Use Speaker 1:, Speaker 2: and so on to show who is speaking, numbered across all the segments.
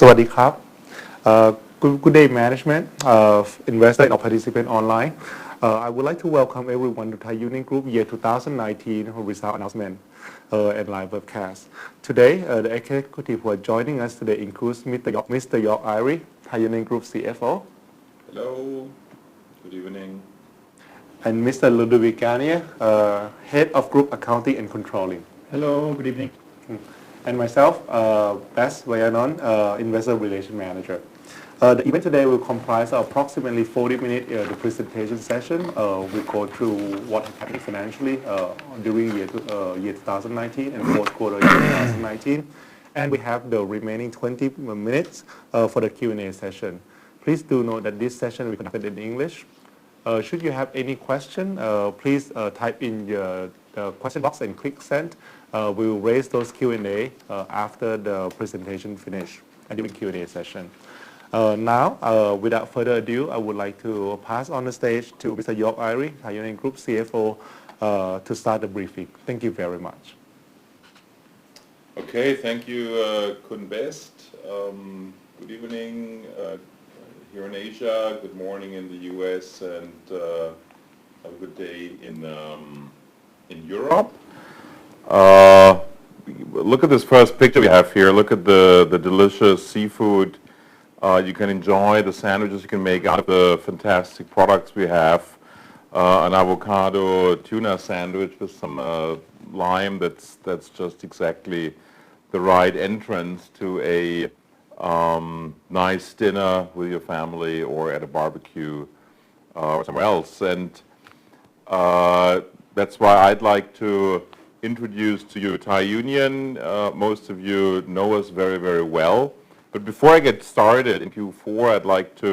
Speaker 1: สวัสดีครับ Good day management, investor and all participant online. I would like to welcome everyone to Thai Union Group year 2019 result announcement and live webcast. Today, the executive who are joining us today includes Mr. York Irie, Thai Union Group CFO.
Speaker 2: Hello, good evening.
Speaker 1: And Mr. Ludovic Garnier, Head of Group Accounting and Controlling.
Speaker 3: Hello, good evening.
Speaker 1: And myself, Bas Vayanon, Investor Relation Manager. The event today will comprise of approximately 40 minutes the presentation session. We go through what happened financially during year 2019 and fourth quarter year 2019. And we have the remaining 20 minutes for the Q&A session. Please do note that this session will be conducted in English. Should you have any question, please type in the question box and click send. We will raise those Q&A after the presentation finish and during Q&A session. Now, without further ado, I would like to pass on the stage to Mr. York Irie, Thai Union Group CFO, to start the briefing. Thank you very much.
Speaker 2: Okay, thank you, Kun Best. Good evening here in Asia, good morning in the US, and have a good day in Europe. Look at this first picture we have here. Look at the delicious seafood. You can enjoy the sandwiches you can make out of the fantastic products we have. An avocado tuna sandwich with some lime. That's just exactly the right entrance to a nice dinner with your family or at a barbecue or somewhere else. And that's why I'd like to introduce to you Thai Union. Most of you know us very, very well. But before I get started in Q4, I'd like to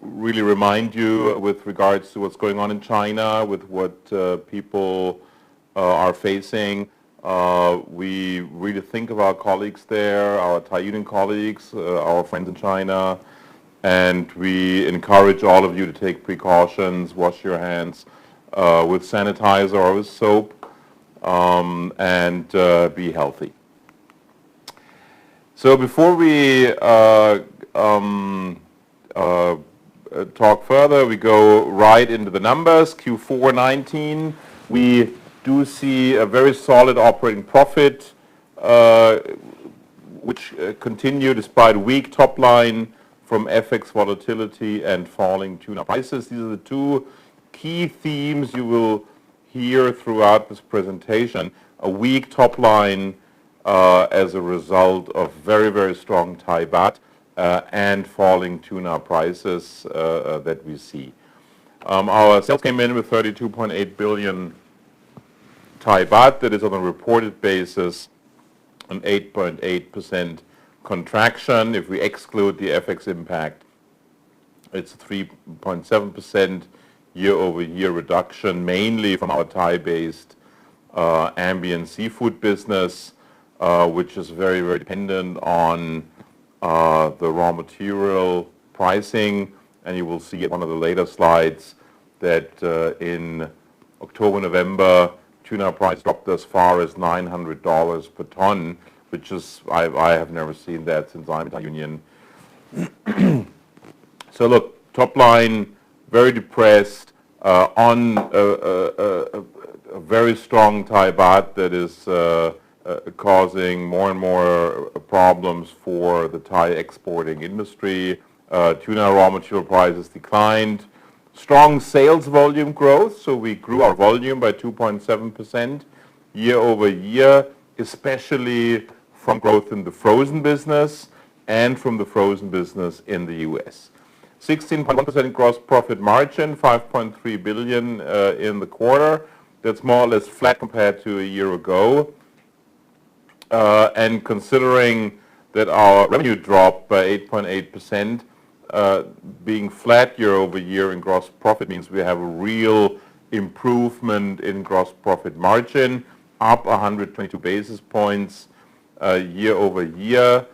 Speaker 2: really remind you with regards to what's going on in China, with what people are facing. We really think of our colleagues there, our Thai Union colleagues, our friends in China, and we encourage all of you to take precautions, wash your hands with sanitizer or with soap, and be healthy. So before we talk further, we go right into the numbers. Q4 19, we do see a very solid operating profit, which continued despite weak top line from FX volatility and falling tuna prices. These are the two key themes you will hear throughout this presentation. A weak top line as a result of very, very strong Thai baht and falling tuna prices that we see. Our sales came in with 32.8 billion Thai baht. That is on a reported basis an 8.8% contraction. If we exclude the FX impact, it's a 3.7% year-over-year reduction, mainly from our Thai-based ambient seafood business, which is very, very dependent on the raw material pricing. And you will see in one of the later slides that in October, November, tuna price dropped as far as $900 per ton, which is, I have never seen that since I'm in Thai Union. So look, top line, very depressed, on a very strong Thai baht that is causing more and more problems for the Thai exporting industry. Tuna raw material prices declined. Strong sales volume growth, so we grew our volume by 2.7% year over year, especially from growth in the frozen business and from the frozen business in the US. 16.1% gross profit margin, 5.3 billion in the quarter. That's more or less flat compared to a year ago. And considering that our revenue dropped by 8.8%, being flat year over year in gross profit means we have a real improvement in gross profit margin, up 122 basis points year over year.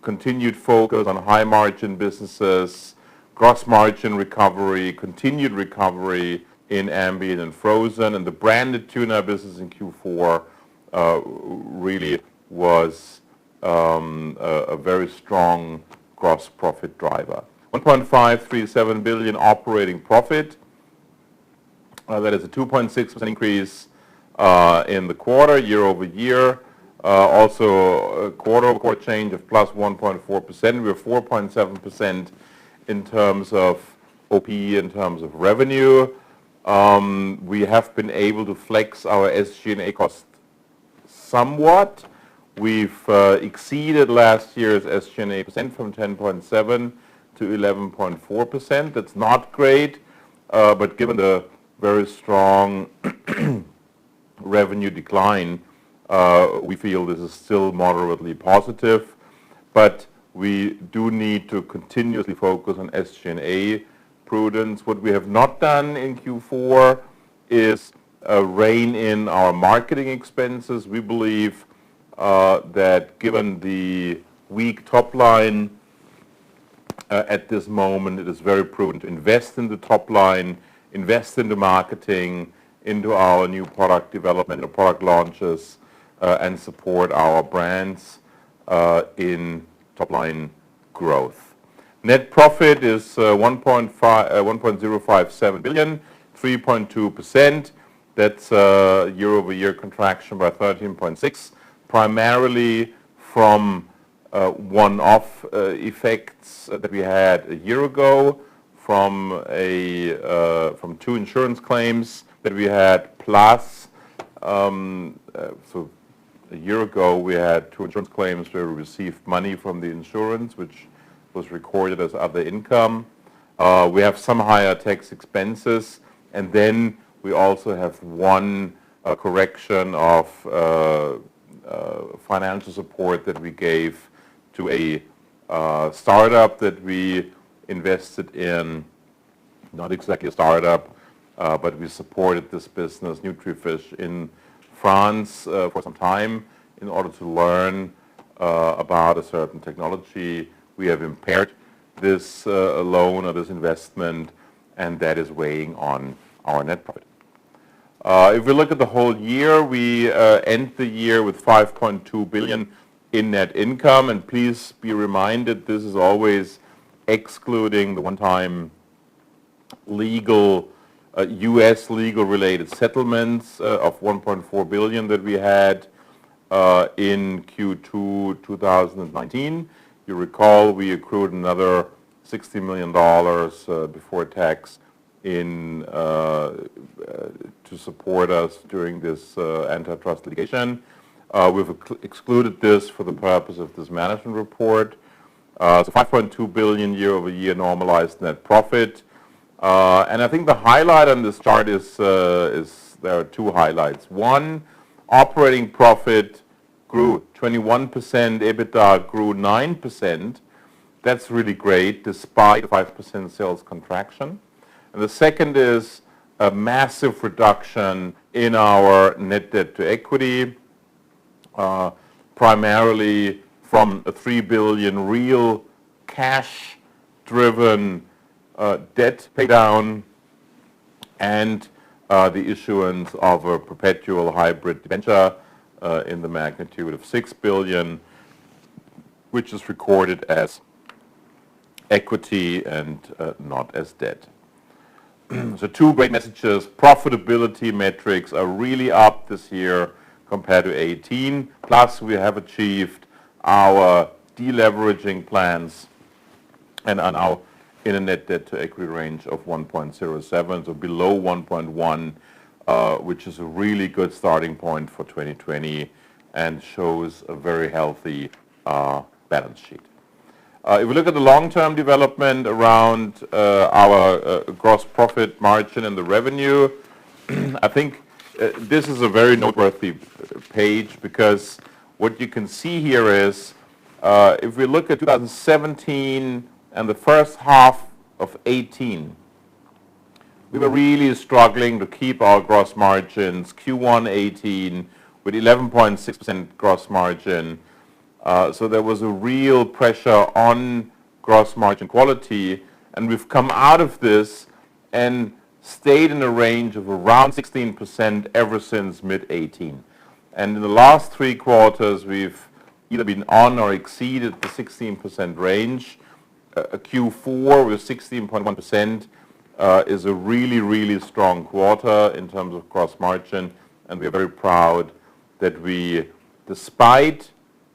Speaker 2: Continued focus on high margin businesses, gross margin recovery, continued recovery in ambient and frozen, and the branded tuna business in Q4 really was a very strong gross profit driver. 1.537 billion operating profit. That is a 2.6% increase in the quarter, year over year. Also a quarter-over-quarter change of plus 1.4%. We're 4.7% in terms of OP, in terms of revenue. We have been able to flex our SG&A cost somewhat. We've exceeded last year's SG&A percent from 10.7 to 11.4%. That's not great, but given the very strong revenue decline, we feel this is still moderately positive. But we do need to continuously focus on SG&A prudence. What we have not done in Q4 is rein in our marketing expenses. We believe that given the weak top line at this moment, it is very prudent to invest in the top line, invest in the marketing, into our new product development or product launches, and support our brands in top line growth. Net profit is 1.057 billion, 3.2%. That's a year-over-year contraction by 13.6%, primarily from one-off effects that we had a year ago, from two insurance claims that we had, plus so a year ago we had two insurance claims where we received money from the insurance, which was recorded as other income. We have some higher tax expenses, and then we also have one correction of financial support that we gave to a startup that we invested in. Not exactly a startup, but we supported this business, NutriFish, in France for some time in order to learn about a certain technology. We have impaired this loan or this investment, and that is weighing on our net profit. If we look at the whole year, we end the year with 5.2 billion in net income, and please be reminded this is always excluding the one-time legal U.S. legal-related settlements of 1.4 billion that we had in Q2 2019. You recall we accrued another $60 million before tax in to support us during this antitrust litigation. We've excluded this for the purpose of this management report. So 5.2 billion year-over-year normalized net profit. And I think the highlight on this chart is there are two highlights. One, operating profit grew 21%, EBITDA grew 9%. That's really great, despite a 5% sales contraction. And the second is a massive reduction in our net debt to equity, primarily from a 3 billion real cash-driven debt paydown and the issuance of a perpetual hybrid debenture in the magnitude of 6 billion, which is recorded as equity and not as debt. So two great messages. Profitability metrics are really up this year compared to 2018. Plus, we have achieved our deleveraging plans and are now in a net debt to equity range of 1.07, so below 1.1, which is a really good starting point for 2020 and shows a very healthy balance sheet. If we look at the long-term development around our gross profit margin and the revenue, I think this is a very noteworthy page, because what you can see here is if we look at 2017 and the first half of 2018, we were really struggling to keep our gross margins. Q1 2018 with 11.6% gross margin. So there was a real pressure on gross margin quality, and we've come out of this and stayed in a range of around 16% ever since mid-2018. And in the last 3 quarters, we've either been on or exceeded the 16% range. A Q4 with 16.1% is a really, really strong quarter in terms of gross margin, and we're very proud that we, despite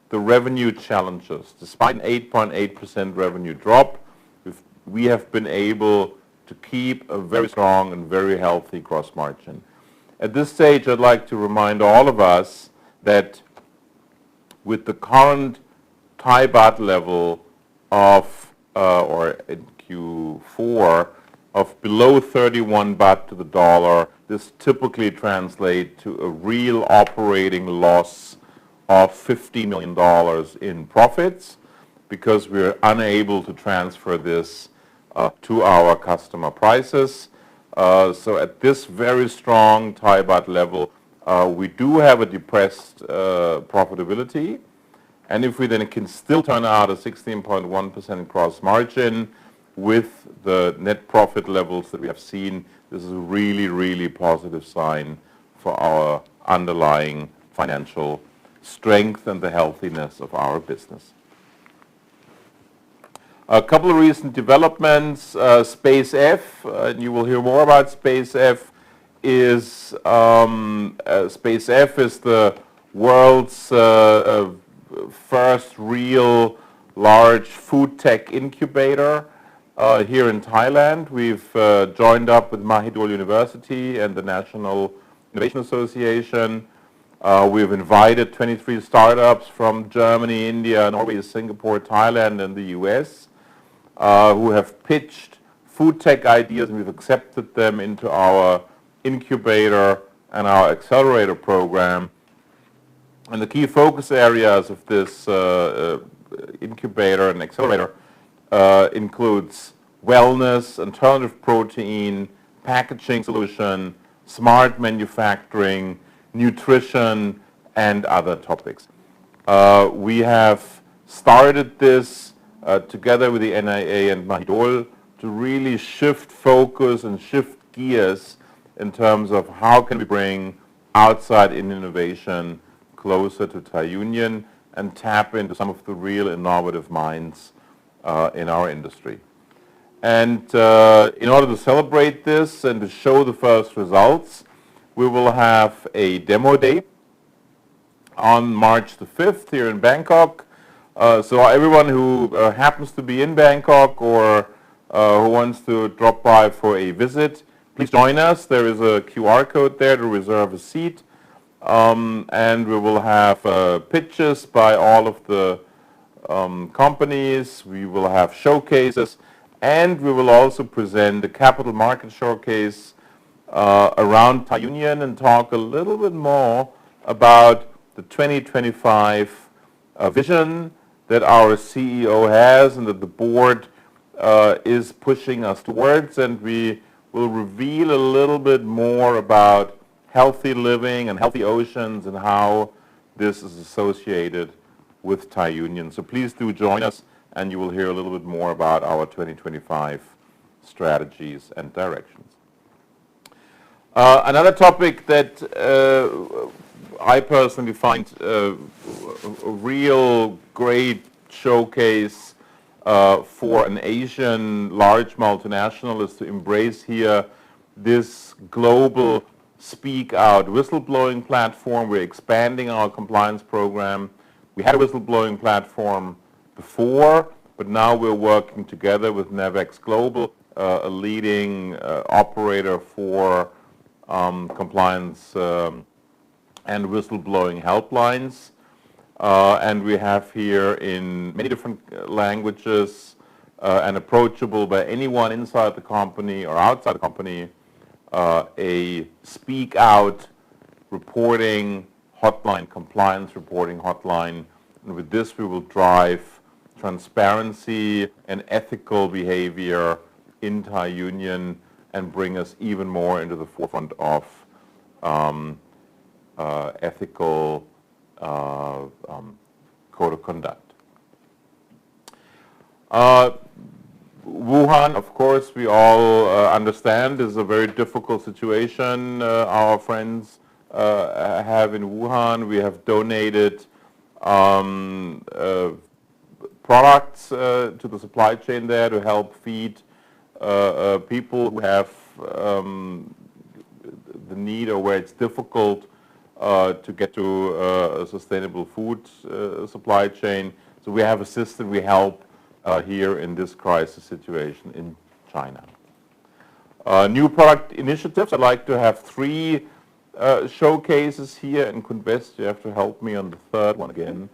Speaker 2: the revenue challenges, despite an 8.8% revenue drop, we have been able to keep a very strong and very healthy gross margin. At this stage, I'd like to remind all of us that with the current Thai baht level of, or in Q4, of below 31 baht to the dollar, this typically translates to a real operating loss of $50 million in profits, because we're unable to transfer this to our customer prices. So at this very strong Thai baht level, we do have a depressed profitability. And if we then can still turn out a 16.1% gross margin with the net profit levels that we have seen, this is a really, really positive sign for our underlying financial strength and the healthiness of our business. A couple of recent developments. SpaceF, and you will hear more about SpaceF, is SpaceF is the world's first real large food tech incubator here in Thailand. We've joined up with Mahidol University and the National Innovation Association. We've invited 23 startups from Germany, India, Norway, Singapore, Thailand, and the US who have pitched food tech ideas, and we've accepted them into our incubator and our accelerator program. And the key focus areas of this incubator and accelerator includes wellness, alternative protein, packaging solution, smart manufacturing, nutrition, and other topics. We have started this together with the NIA and Mahidol to really shift focus and shift gears in terms of how can we bring outside-in innovation closer to Thai Union and tap into some of the real innovative minds in our industry. And in order to celebrate this and to show the first results, we will have a demo day on March the 5th here in Bangkok. So everyone who happens to be in Bangkok or who wants to drop by for a visit, please join us. There is a QR code there to reserve a seat. And we will have pitches by all of the companies. We will have showcases. And we will also present a capital market showcase around Thai Union and talk a little bit more about the 2025 vision that our CEO has and that the board is pushing us towards. And we will reveal a little bit more about healthy living and healthy oceans and how this is associated with Thai Union. So please do join us, and you will hear a little bit more about our 2025 strategies and directions. Another topic that I personally find a real great showcase for an Asian large multinational is to embrace here this global Speak Out whistleblowing platform. We're expanding our compliance program. We had a whistleblowing platform before, but now we're working together with Navex Global, a leading operator for compliance and whistleblowing helplines. And we have here in many different languages and approachable by anyone inside the company or outside the company, a Speak Out reporting hotline, compliance reporting hotline. And with this, we will drive transparency and ethical behavior in Thai Union and bring us even more into the forefront of ethical code of conduct. Wuhan, of course, we all understand is a very difficult situation. Our friends have in Wuhan. We have donated products to the supply chain there to help feed people who have the need or where it's difficult to get to a sustainable food supply chain. So we have assisted, we help here in this crisis situation in China. New product initiatives, I'd like to have 3 showcases here, and Kunbest, you have to help me on the third one again.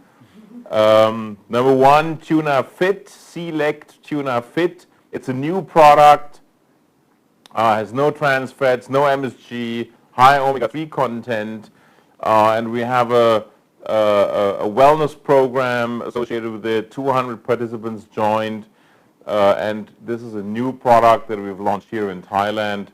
Speaker 2: Number 1, Tuna Fit, Select Tuna Fit. It's a new product, has no trans fats, no MSG, high omega-3 content, and we have a wellness program associated with it. 200 participants joined, and this is a new product that we've launched here in Thailand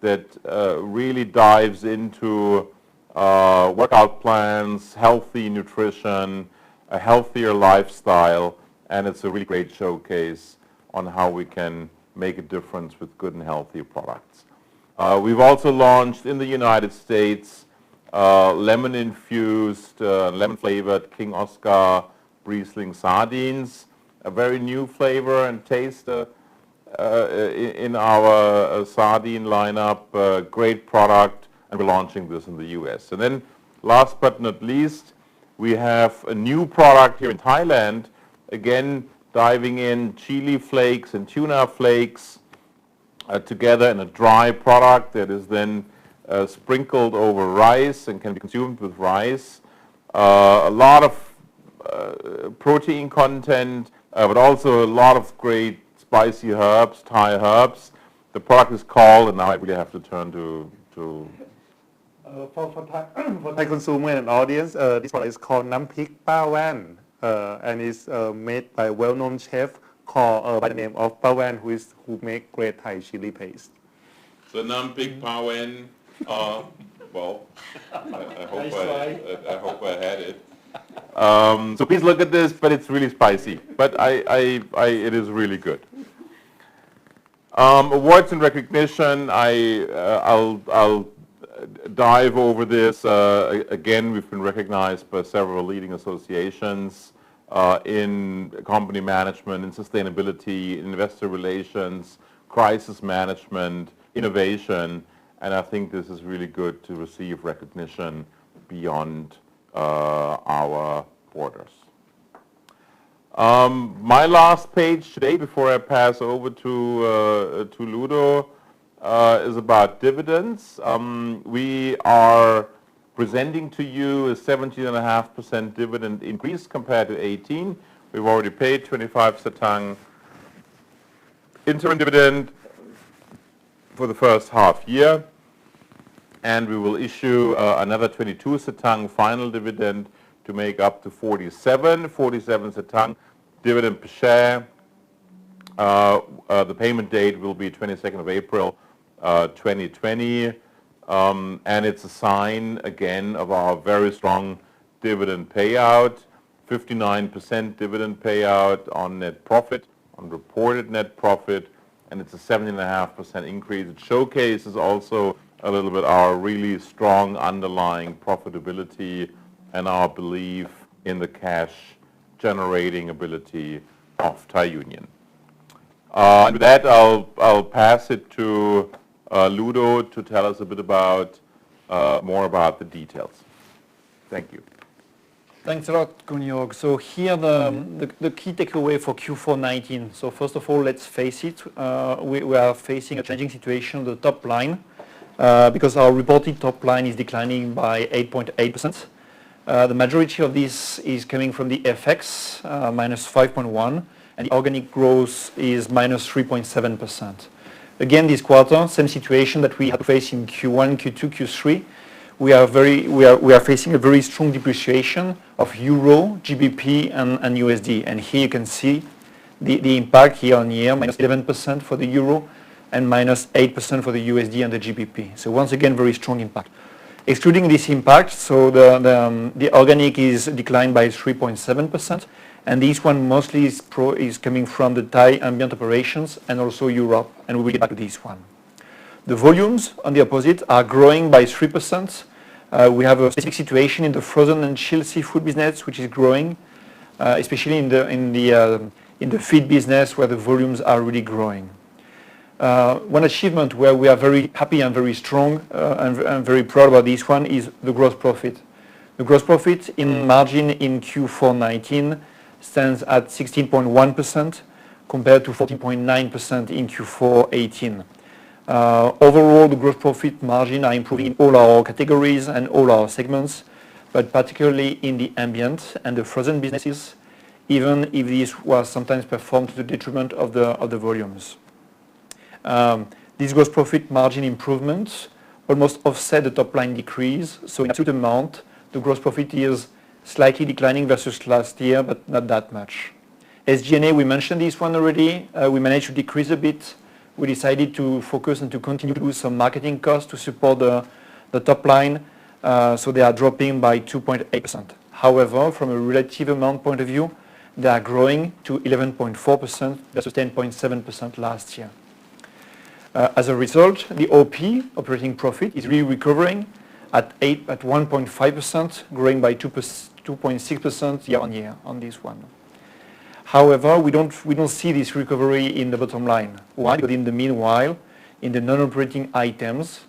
Speaker 2: that really dives into workout plans, healthy nutrition, a healthier lifestyle, and it's a really great showcase on how we can make a difference with good and healthy products. We've also launched in the United States lemon-infused, lemon-flavored King Oscar Riesling sardines, a very new flavor and taste in our sardine lineup. Great product, and we're launching this in the US. And then last but not least, we have a new product here in Thailand, again diving in chili flakes and tuna flakes together in a dry product that is then sprinkled over rice and can be consumed with rice. A lot of protein content, but also a lot of great spicy herbs, Thai herbs. The product is called, and now I really have to turn to
Speaker 1: for Thai consumer and audience, this product is called Nam Phik Pa Wan, and is made by well-known chef called by the name of Pa Wan, who make great Thai chili paste.
Speaker 2: So Nam Phik Pa Wan, well, I hope I had it. So please look at this, but it's really spicy. But it is really good. Awards and recognition. I'll dive over this. Again, we've been recognized by several leading associations in company management, in sustainability, investor relations, crisis management, innovation, and I think this is really good to receive recognition beyond our borders. My last page today, before I pass over to Ludo, is about dividends. We are presenting to you a 17.5% dividend increase compared to 18. We've already paid 25 satang interim dividend for the first half year, and we will issue another 22 satang final dividend to make up to 47 satang dividend per share. The payment date will be 22nd of April 2020, and it's a sign again of our very strong dividend payout, 59% dividend payout on net profit, on reported net profit, and it's a 17.5% increase. It showcases also a little bit our really strong underlying profitability and our belief in the cash generating ability of Thai Union. And with that, I'll pass it to Ludo to tell us a bit about more about the details. Thank you.
Speaker 3: Thanks a lot, Kun-Jorg. So here the key takeaway for Q4 19. So first of all, let's face it, we are facing a changing situation on the top line because our reported top line is declining by 8.8%. The majority of this is coming from the FX, minus 5.1%, and the organic growth is minus 3.7%. Again, this quarter, same situation that we had to face in Q1, Q2, Q3. We are facing a very strong depreciation of Euro, GBP, and USD. And here you can see the impact year on year, minus 11% for the Euro and minus 8% for the USD and the GBP. So once again, very strong impact. Excluding this impact, so the organic is declined by 3.7%, and this one mostly is coming from the Thai ambient operations and also Europe, and we will get back to this one. The volumes, on the opposite, are growing by 3%, We have a specific situation in the frozen and chilled seafood business, which is growing, especially in the feed business where the volumes are really growing. One achievement where we are very happy and very strong and very proud about this one is the gross profit. The gross profit in margin in Q4 19 stands at 16.1% compared to 14.9% in Q4 18. Overall, the gross profit margin are improving in all our categories and all our segments, but particularly in the ambient and the frozen businesses, even if this was sometimes performed to the detriment of the volumes. This gross profit margin improvement almost offset the top line decrease. So in absolute amount, the gross profit is slightly declining versus last year, but not that much. SG&A, we mentioned this one already. We managed to decrease a bit. We decided to focus and to continue to do some marketing costs to support the top line. So they are dropping by 2.8%. However, from a relative amount point of view, they are growing to 11.4% versus 10.7% last year. As a result, the OP, operating profit, is really recovering at 1.5%, growing by 2.6% year on year on this one. However, we don't see this recovery in the bottom line. Why? Because in the meanwhile, in the non-operating items,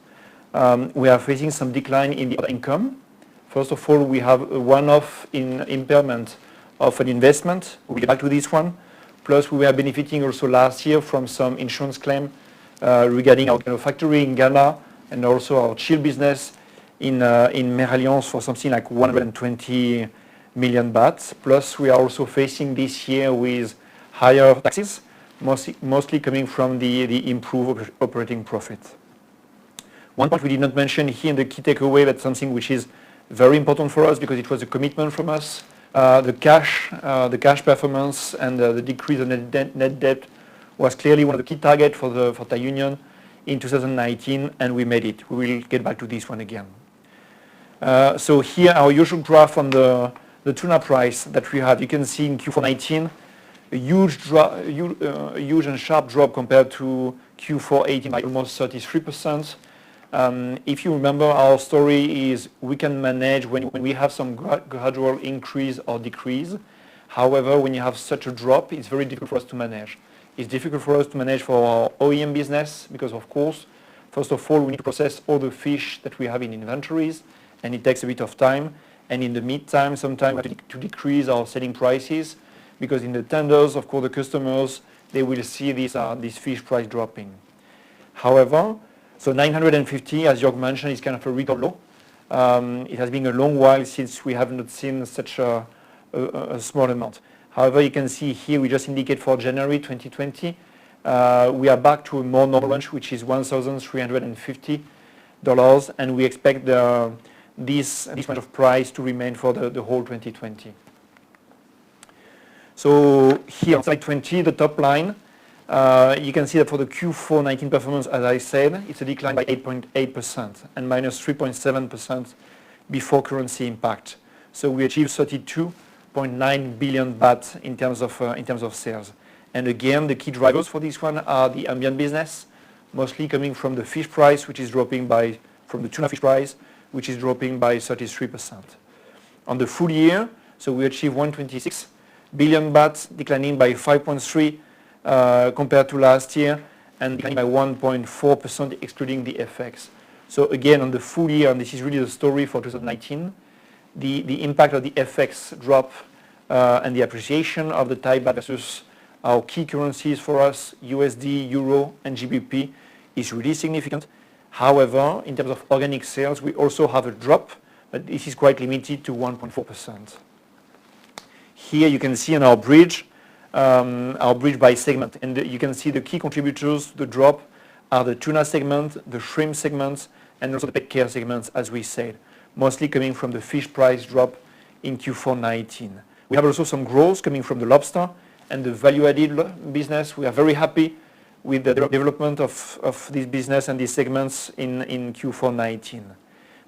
Speaker 3: we are facing some decline in the other income. First of all, we have a one-off impairment of an investment. We'll get back to this one. Plus, we were benefiting also last year from some insurance claim regarding our factory in Ghana and also our chill business in Meralliance for something like 120 million baht. Plus, we are also facing this year with higher taxes, mostly coming from the improved operating profit. One point we did not mention here in the key takeaway, but something which is very important for us because it was a commitment from us. The cash performance and the decrease of net debt was clearly one of the key targets for Thai Union in 2019, and we made it. We will get back to this one again. So here our usual graph on the tuna price that we have. You can see in Q4 19 a huge and sharp drop compared to Q4 18 by almost 33%. If you remember, our story is we can manage when we have some gradual increase or decrease. However, when you have such a drop, it's very difficult for us to manage. It's difficult for us to manage for our OEM business because, of course, first of all, we need to process all the fish that we have in inventories, and it takes a bit of time. And in the meantime, sometimes we have to decrease our selling prices because in the tenders, of course, the customers, they will see this fish price dropping. However, so 950, as Jörg mentioned, is kind of a record low. It has been a long while since we have not seen such a small amount. However, you can see here, we just indicate for January 2020, we are back to a more normal range, which is $1,350, and we expect this range of price to remain for the whole 2020. So here on slide 20, the top line, you can see that for the Q4 19 performance, as I said, it's a decline by 8.8% and minus 3.7% before currency impact. So we achieved 32.9 billion baht in terms of sales. And again, the key drivers for this one are the ambient business, mostly coming from the fish price, which is dropping from the tuna fish price, which is dropping by 33%. On the full year, so we achieved 126 billion baht, declining by 5.3% compared to last year, and declining by 1.4% excluding the FX. So again, on the full year, and this is really the story for 2019, the impact of the FX drop and the appreciation of the Thai baht versus our key currencies for us, USD, Euro, and GBP, is really significant. However, in terms of organic sales, we also have a drop, but this is quite limited to 1.4%. Here you can see on our bridge by segment, and you can see the key contributors to the drop are the tuna segment, the shrimp segments, and also the pet care segments, as we said, mostly coming from the fish price drop in Q4 19. We have also some growth coming from the lobster and the value-added business. We are very happy with the development of this business and these segments in Q4 19.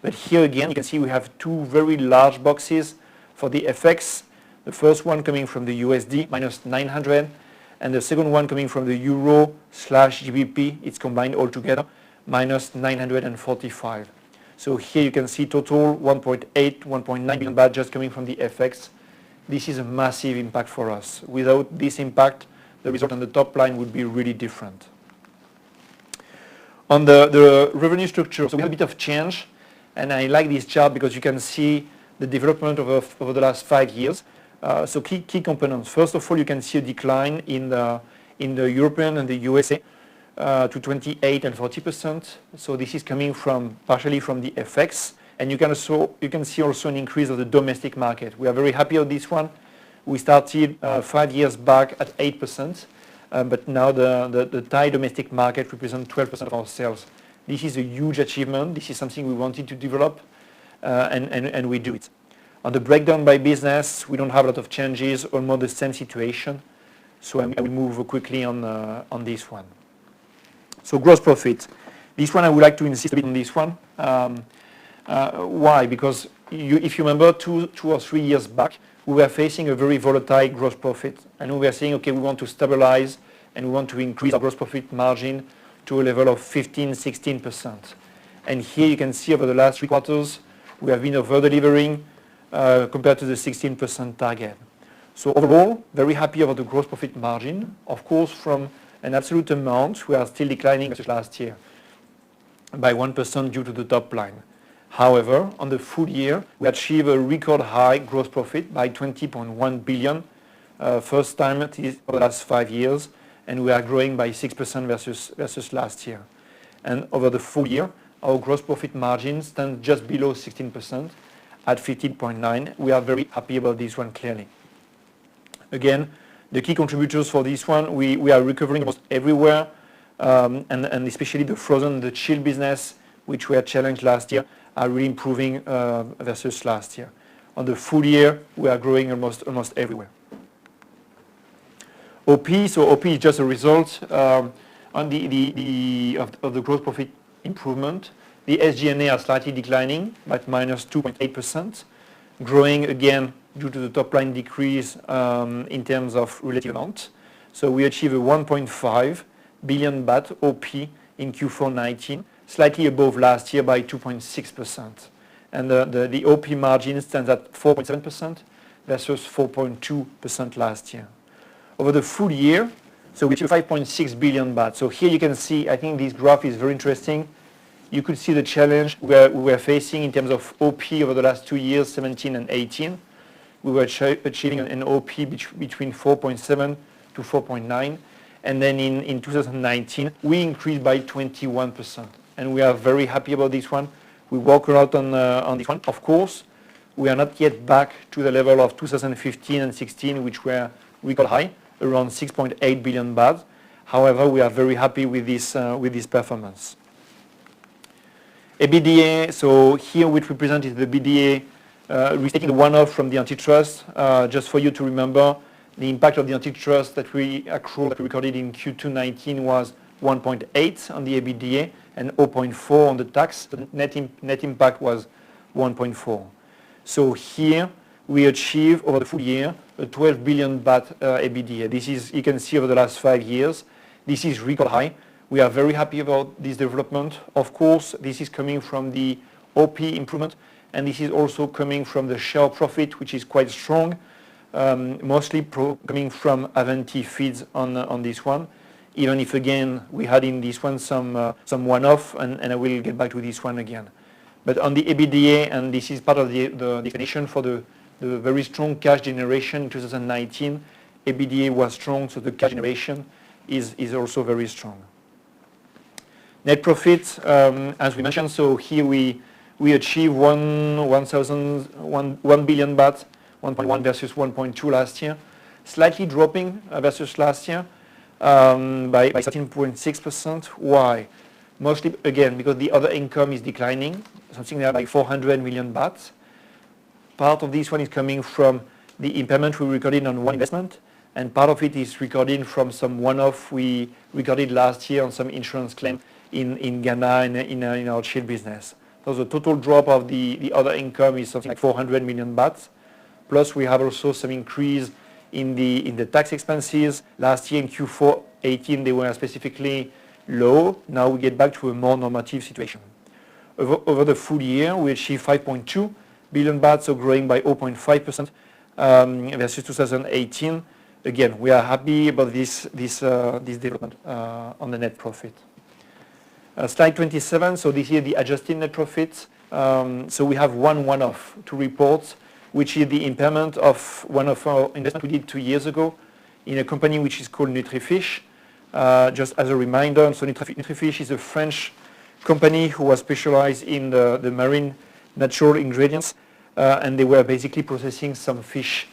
Speaker 3: But here again, you can see we have two very large boxes for the FX. The first one coming from the USD, minus 900, and the second one coming from the Euro/GBP, it's combined all together, minus 945. So here you can see total 1.8, 1.9 billion baht just coming from the FX. This is a massive impact for us. Without this impact, the result on the top line would be really different. On the revenue structure, so we have a bit of change, and I like this chart because you can see the development over the last 5 years. So key components. First of all, you can see a decline in the European and the USA to 28 and 40%. So this is coming partially from the FX, and you can see also an increase of the domestic market. We are very happy with this one. We started 5 years back at 8%, but now the Thai domestic market represents 12% of our sales. This is a huge achievement. This is something we wanted to develop, and we do it. On the breakdown by business, we don't have a lot of changes, almost the same situation. So I will move quickly on this one. So gross profit. This one I would like to insist a bit on this one. Why? Because if you remember 2 or 3 years back, we were facing a very volatile gross profit. And we were saying, okay, we want to stabilize and we want to increase our gross profit margin to a level of 15-16%. And here you can see over the last 3 quarters, we have been over-delivering compared to the 16% target. So overall, very happy about the gross profit margin. Of course, from an absolute amount, we are still declining versus last year by 1% due to the top line. However, on the full year, we achieve a record high gross profit by 20.1 billion, first time over the last 5 years, and we are growing by 6% versus last year. And over the full year, our gross profit margin stands just below 16% at 15.9%. We are very happy about this one clearly. Again, the key contributors for this one, we are recovering almost everywhere, and especially the frozen and the chilled business, which were challenged last year, are really improving versus last year. On the full year, we are growing almost everywhere. OP, so OP is just a result of the gross profit improvement. The SG&A are slightly declining by minus 2.8%, growing again due to the top line decrease in terms of relative amount. So we achieve a 1.5 billion baht OP in Q4 19, slightly above last year by 2.6%. And the OP margin stands at 4.7% versus 4.2% last year. Over the full year, so we achieve 5.6 billion baht. So here you can see, I think this graph is very interesting. You could see the challenge we were facing in terms of OP over the last 2 years, 17 and 18. We were achieving an OP between 4.7 to 4.9. And then in 2019, we increased by 21%. And we are very happy about this one. We work a lot on this one. Of course, we are not yet back to the level of 2015 and 16, which were record high, around 6.8 billion baht. However, we are very happy with this performance. EBITDA, so here which represented the EBITDA, restating the one-off from the antitrust, just for you to remember, the impact of the antitrust that we recorded in Q2 19 was 1.8 on the EBITDA and 0.4 on the tax. The net impact was 1.4. So here we achieve over the full year a 12 billion baht EBITDA. This is, you can see over the last 5 years, this is record high. We are very happy about this development. Of course, this is coming from the OP improvement, and this is also coming from the share profit, which is quite strong, mostly coming from Avanti Feeds on this one. Even if again we had in this one some one-off, and I will get back to this one again. But on the EBITDA, and this is part of the definition for the very strong cash generation in 2019, EBITDA was strong, so the cash generation is also very strong. Net profit, as we mentioned, so here we achieve 1 billion baht, 1.1 versus 1.2 last year, slightly dropping versus last year by 13.6%. Why? Mostly, again, because the other income is declining, something like 400 million baht. Part of this one is coming from the impairment we recorded on one investment, and part of it is recorded from some one-off we recorded last year on some insurance claim in Ghana and in our chilled business. So the total drop of the other income is something like 400 million baht. Plus we have also some increase in the tax expenses. Last year in Q4 18 they were specifically low. Now we get back to a more normative situation. Over the full year, we achieved 5.2 billion baht, so growing by 0.5% versus 2018. Again, we are happy about this development on the net profit. Slide 27, so this is the adjusted net profit. So we have one-off to report, which is the impairment of one of our investments we did 2 years ago in a company which is called Nutrifish. Just as a reminder, so Nutrifish is a French company who was specialized in the marine natural ingredients, and they were basically processing some fish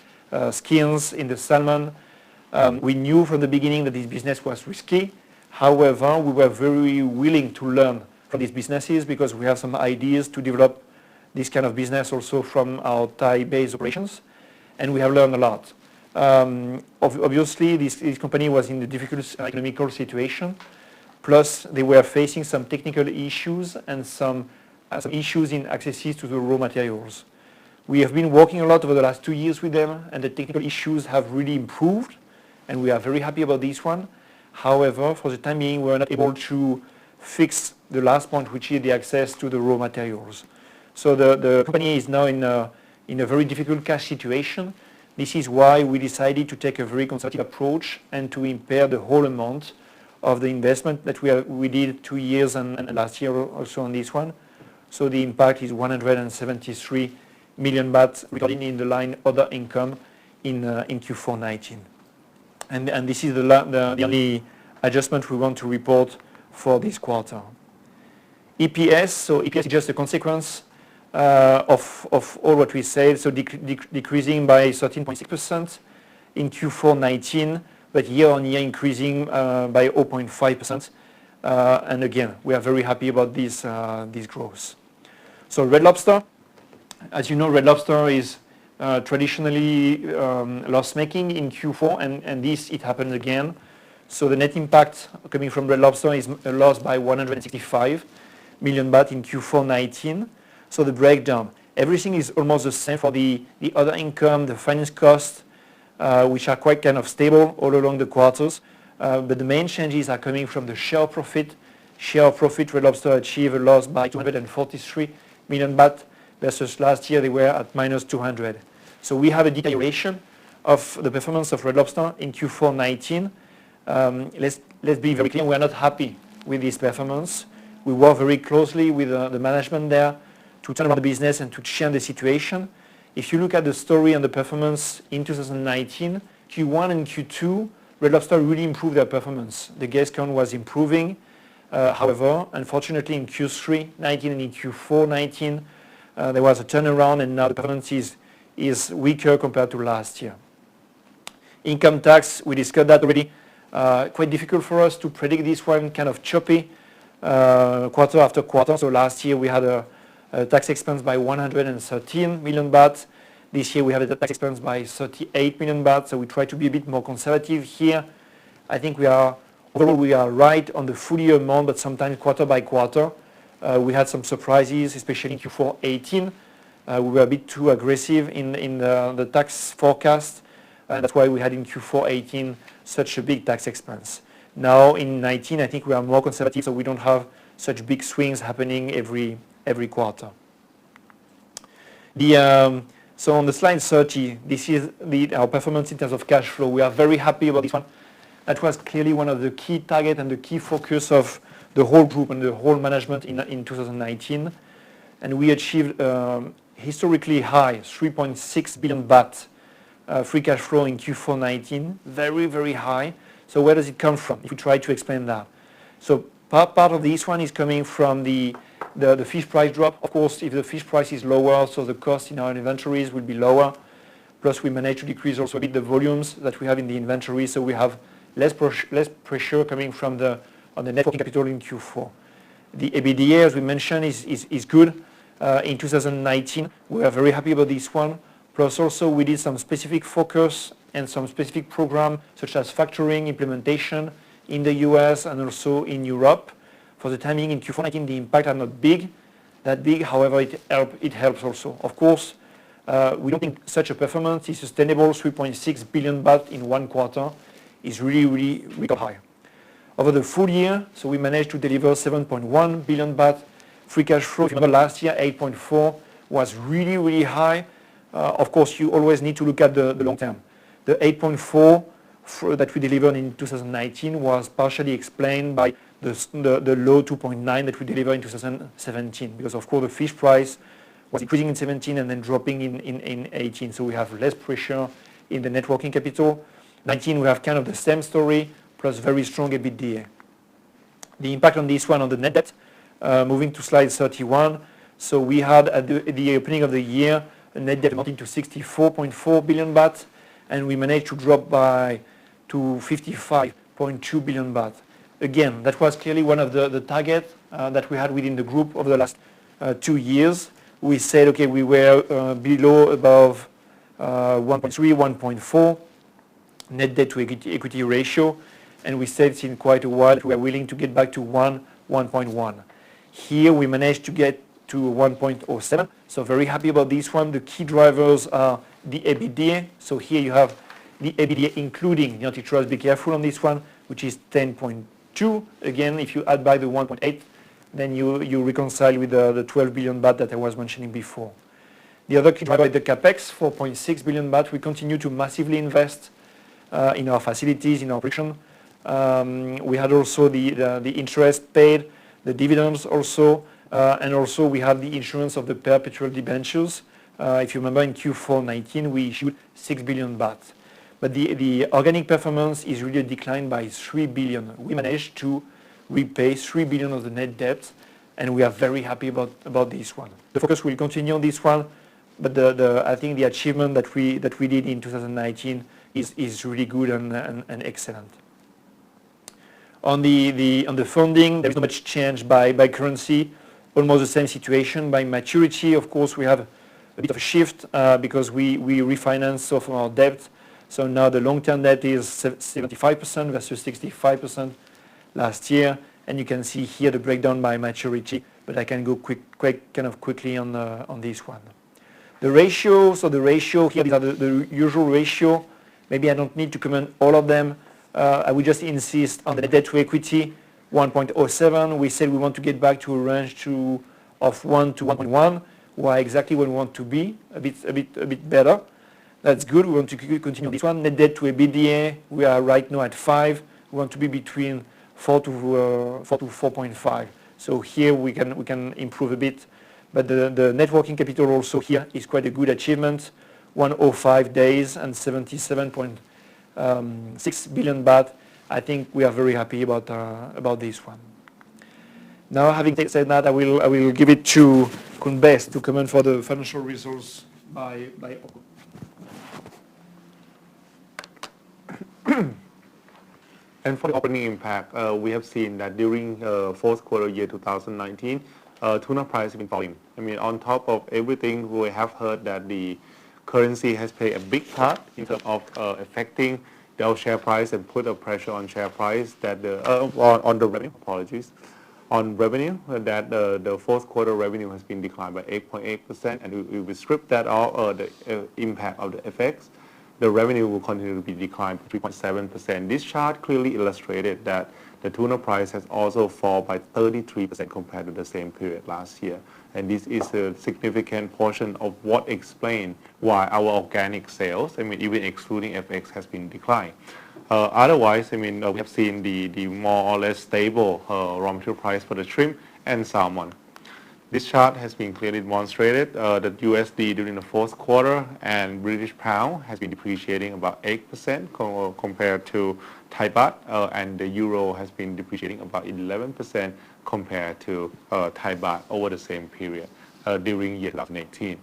Speaker 3: skins in the salmon. We knew from the beginning that this business was risky. However, we were very willing to learn from these businesses because we have some ideas to develop this kind of business also from our Thai-based operations, and we have learned a lot. Obviously, this company was in a difficult economical situation, plus they were facing some technical issues and some issues in access to the raw materials. We have been working a lot over the last 2 years with them, and the technical issues have really improved, and we are very happy about this one. However, for the time being, we are not able to fix the last point, which is the access to the raw materials. So the company is now in a very difficult cash situation. This is why we decided to take a very conservative approach and to impair the whole amount of the investment that we did 2 years and last year also on this one. So the impact is 173 million baht recorded in the line other income in Q4 19. And this is the only adjustment we want to report for this quarter. EPS, so EPS is just a consequence of all what we said, so decreasing by 13.6% in Q4 19, but year on year increasing by 0.5%. And again, we are very happy about this growth. So Red Lobster, as you know, Red Lobster is traditionally loss-making in Q4, and it happened again. So the net impact coming from Red Lobster is a loss by 165 million baht in Q4 19. So the breakdown, everything is almost the same for the other income, the finance costs, which are quite kind of stable all along the quarters. But the main changes are coming from the share of profit. Share of profit, Red Lobster achieved a loss by 243 million baht versus last year they were at minus 200. So we have a deterioration of the performance of Red Lobster in Q4 19. Let's be very clear, we are not happy with this performance. We work very closely with the management there to turn around the business and to change the situation. If you look at the story and the performance in 2019, Q1 and Q2, Red Lobster really improved their performance. The guest count was improving. However, unfortunately in Q3 19 and in Q4 19, there was a turnaround, and now the performance is weaker compared to last year. Income tax, we discussed that already. Quite difficult for us to predict this one, kind of choppy quarter after quarter. So last year we had a tax expense by 113 million baht. This year we have a tax expense by 38 million baht. So we try to be a bit more conservative here. I think overall we are right on the full year amount, but sometimes quarter by quarter. We had some surprises, especially in Q4 18. We were a bit too aggressive in the tax forecast. That's why we had in Q4 18 such a big tax expense. Now in 19, I think we are more conservative, so we don't have such big swings happening every quarter. So on the slide 30, this is our performance in terms of cash flow. We are very happy about this one. That was clearly one of the key targets and the key focus of the whole group and the whole management in 2019. And we achieved historically high 3.6 billion baht free cash flow in Q4 19. Very, very high. So where does it come from? If we try to explain that. So part of this one is coming from the fish price drop. Of course, if the fish price is lower, so the cost in our inventories will be lower. Plus we managed to decrease also a bit the volumes that we have in the inventory, so we have less pressure coming from on the net working capital in Q4. The EBITDA, as we mentioned, is good. In 2019, we are very happy about this one. Plus also we did some specific focus and some specific program such as factoring implementation in the US and also in Europe. For the timing in Q4 19, the impact are not that big. However, it helps also. Of course, we don't think such a performance is sustainable. 3.6 billion baht in one quarter is really record high. Over the full year, so we managed to deliver 7.1 billion baht Free cash flow, if you remember last year, 8.4 was really, really high. Of course, you always need to look at the long term. The 8.4 that we delivered in 2019 was partially explained by the low 2.9 that we delivered in 2017, because of course the fish price was increasing in 17 and then dropping in 18. So we have less pressure in the net working capital. 19 we have kind of the same story, plus very strong EBITDA. The impact on this one on the net debt, moving to slide 31. So we had at the opening of the year a net debt amounting to 64.4 billion baht, and we managed to drop to 55.2 billion baht. Again, that was clearly one of the targets that we had within the group over the last 2 years. We said, okay, we were above 1.3, 1.4 net debt to equity ratio, and we said in quite a while that we are willing to get back to 1.1. Here we managed to get to 1.07, so very happy about this one. The key drivers are the EBITDA. So here you have the EBITDA including the antitrust, be careful on this one, which is 10.2. Again, if you add back the 1.8, then you reconcile with the 12 billion baht that I was mentioning before. The other key driver is the capex, 4.6 billion baht. We continue to massively invest in our facilities, in our operation. We had also the interest paid, the dividends also, and also we have the insurance of the perpetual debentures. If you remember in Q4 19, we issued 6 billion baht. But the organic performance is really a decline by 3 billion. We managed to repay 3 billion of the net debt, and we are very happy about this one. The focus will continue on this one, but I think the achievement that we did in 2019 is really good and excellent. On the funding, there is not much change by currency, almost the same situation. By maturity, of course, we have a bit of a shift because we refinance some of our debt. So now the long-term debt is 75% versus 65% last year, and you can see here the breakdown by maturity, but I can go quickly on this one. The ratio, so the ratio here, these are the usual ratio. Maybe I don't need to comment all of them. I would just insist on the debt to equity, 1.07. We said we want to get back to a range of 1 to 1.1. Why exactly where we want to be? A bit better. That's good. We want to continue this one. Net debt to EBITDA, we are right now at 5. We want to be between 4 to 4.5. So here we can improve a bit. But the net working capital also here is quite a good achievement. 105 days and 77.6 billion baht. I think we are very happy about this one. Now, having said that, I will give it to Khun Best to comment for the financial results by
Speaker 1: And for the operating impact, we have seen that during fourth quarter year 2019, tuna price has been falling. I mean, on top of everything, we have heard that the currency has played a big part in terms of affecting the share price and put a pressure on share price that on the revenue. Apologies. On revenue, that the fourth quarter revenue has been declined by 8.8%, and if we strip that off, the impact of the FX, the revenue will continue to be declined by 3.7%. This chart clearly illustrated that the tuna price has also fallen by 33% compared to the same period last year. And this is a significant portion of what explains why our organic sales, I mean, even excluding FX, has been declined. Otherwise, I mean, we have seen the more or less stable raw material price for the shrimp and salmon. This chart has been clearly demonstrated. The USD during the fourth quarter and British pound has been depreciating about 8% compared to Thai baht, and the euro has been depreciating about 11% compared to Thai baht over the same period during year 2018.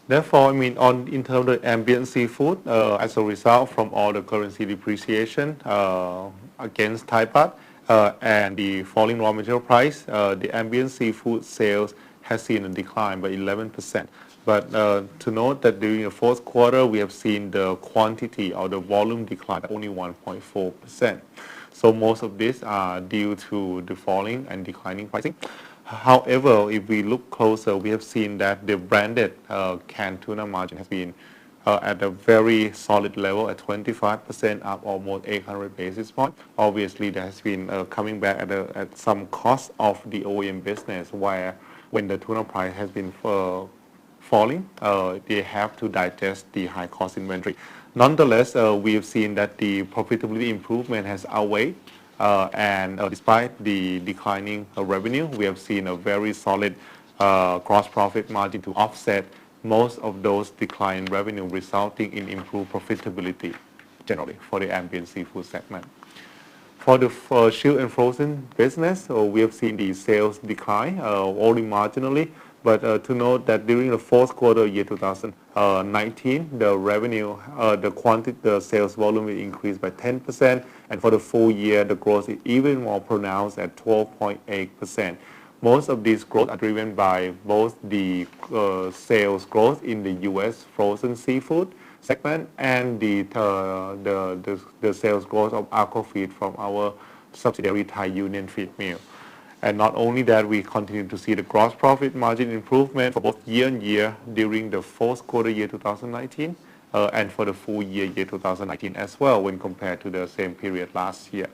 Speaker 1: Therefore, I mean, in terms of ambient seafood, as a result from all the currency depreciation against Thai baht and the falling raw material price, the ambient seafood sales has seen a decline by 11%. But to note that during the fourth quarter, we have seen the quantity or the volume decline by only 1.4%. So most of this are due to the falling and declining pricing. However, if we look closer, we have seen that the branded canned tuna margin has been at a very solid level at 25%, up almost 800 basis points. Obviously, there has been coming back at some cost of the OEM business, where when the tuna price has been falling, they have to digest the high cost inventory. Nonetheless, we have seen that the profitability improvement has outweighed, and despite the declining revenue, we have seen a very solid gross profit margin to offset most of those decline in revenue, resulting in improved profitability generally for the ambient seafood segment. For the chilled and frozen business, we have seen the sales decline only marginally, but to note that during the fourth quarter year 2019, the revenue, the sales volume will increase by 10%, and for the full year, the growth is even more pronounced at 12.8%. Most of these growth are driven by both the sales growth in the U.S. frozen seafood segment and the sales growth of aquafeed from our subsidiary Thai Union Feed Mill. And not only that, we continue to see the gross profit margin improvement for both year-on-year during the fourth quarter year 2019 and for the full year 2019 as well when compared to the same period last year.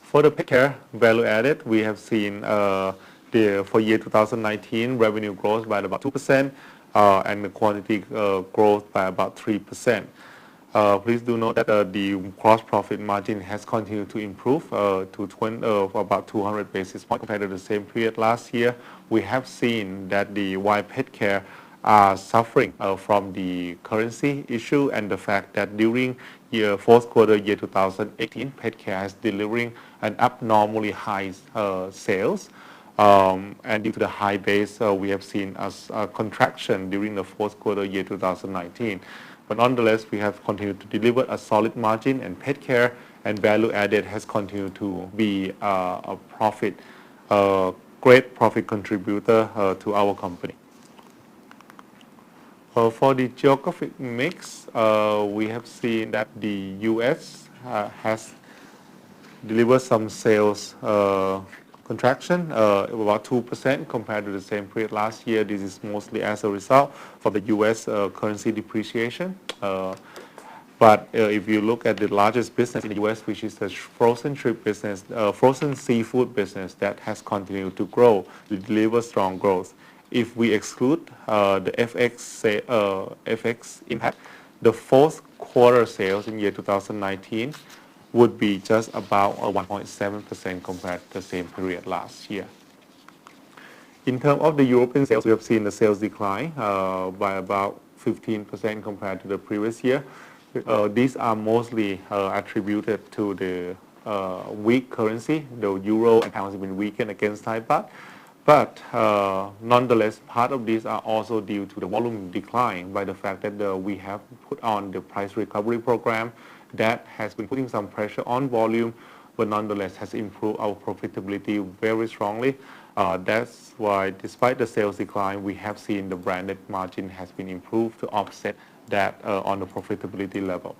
Speaker 1: For the pet care value added, we have seen for year 2019 revenue growth by about 2% and the quantity growth by about 3%. Please do note that the gross profit margin has continued to improve to about 200 basis points compared to the same period last year. We have seen that while pet care are suffering from the currency issue and the fact that during fourth quarter year 2018, pet care is delivering an abnormally high sales. And due to the high base, we have seen a contraction during the fourth quarter year 2019. But nonetheless, we have continued to deliver a solid margin, and pet care and value added has continued to be a great profit contributor to our company. For the geographic mix, we have seen that the U.S. has delivered some sales contraction, about 2% compared to the same period last year. This is mostly as a result of the U.S. Currency depreciation. But if you look at the largest business in the U.S., which is the frozen shrimp business, frozen seafood business, that has continued to grow, to deliver strong growth. If we exclude the FX impact, the fourth quarter sales in year 2019 would be just about 1.7% compared to the same period last year. In terms of the European sales, we have seen the sales decline by about 15% compared to the previous year. These are mostly attributed to the weak currency. The euro and pound has been weakened against Thai baht. But nonetheless, part of these are also due to the volume decline by the fact that we have put on the price recovery program that has been putting some pressure on volume, but nonetheless has improved our profitability very strongly. That's why, despite the sales decline, we have seen the branded margin has been improved to offset that on the profitability level.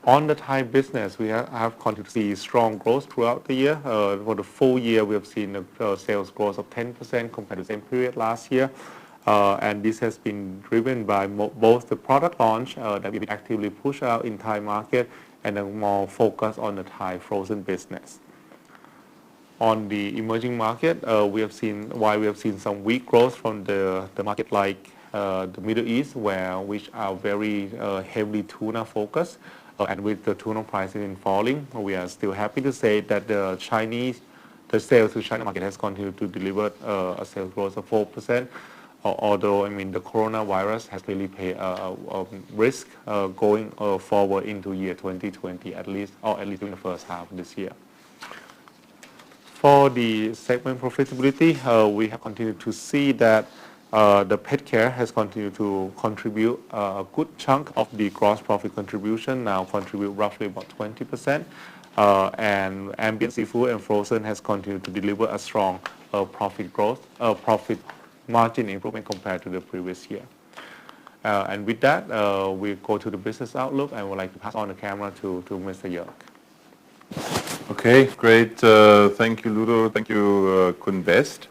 Speaker 1: On the Thai business, we have continued to see strong growth throughout the year. For the full year, we have seen a sales growth of 10% compared to the same period last year. And this has been driven by both the product launch that we actively push out in Thai market and a more focus on the Thai frozen business. On the emerging market, we have seen some weak growth from the market like the Middle East, which are very heavily tuna focused. And with the tuna pricing falling, we are still happy to say that the sales to China market has continued to deliver a sales growth of 4%. Although, the coronavirus has really played a risk going forward into year 2020, at least in the first half of this year. For the segment profitability, we have continued to see that the pet care has continued to contribute a good chunk of the gross profit contribution, now contribute roughly about 20%. And ambient seafood and frozen has continued to deliver a strong profit margin improvement compared to the previous year. And with that, we go to the business outlook. I would like to pass on the camera to Mr. Jörg.
Speaker 2: Okay, great. Thank you, Ludo. Thank you, Kun Best.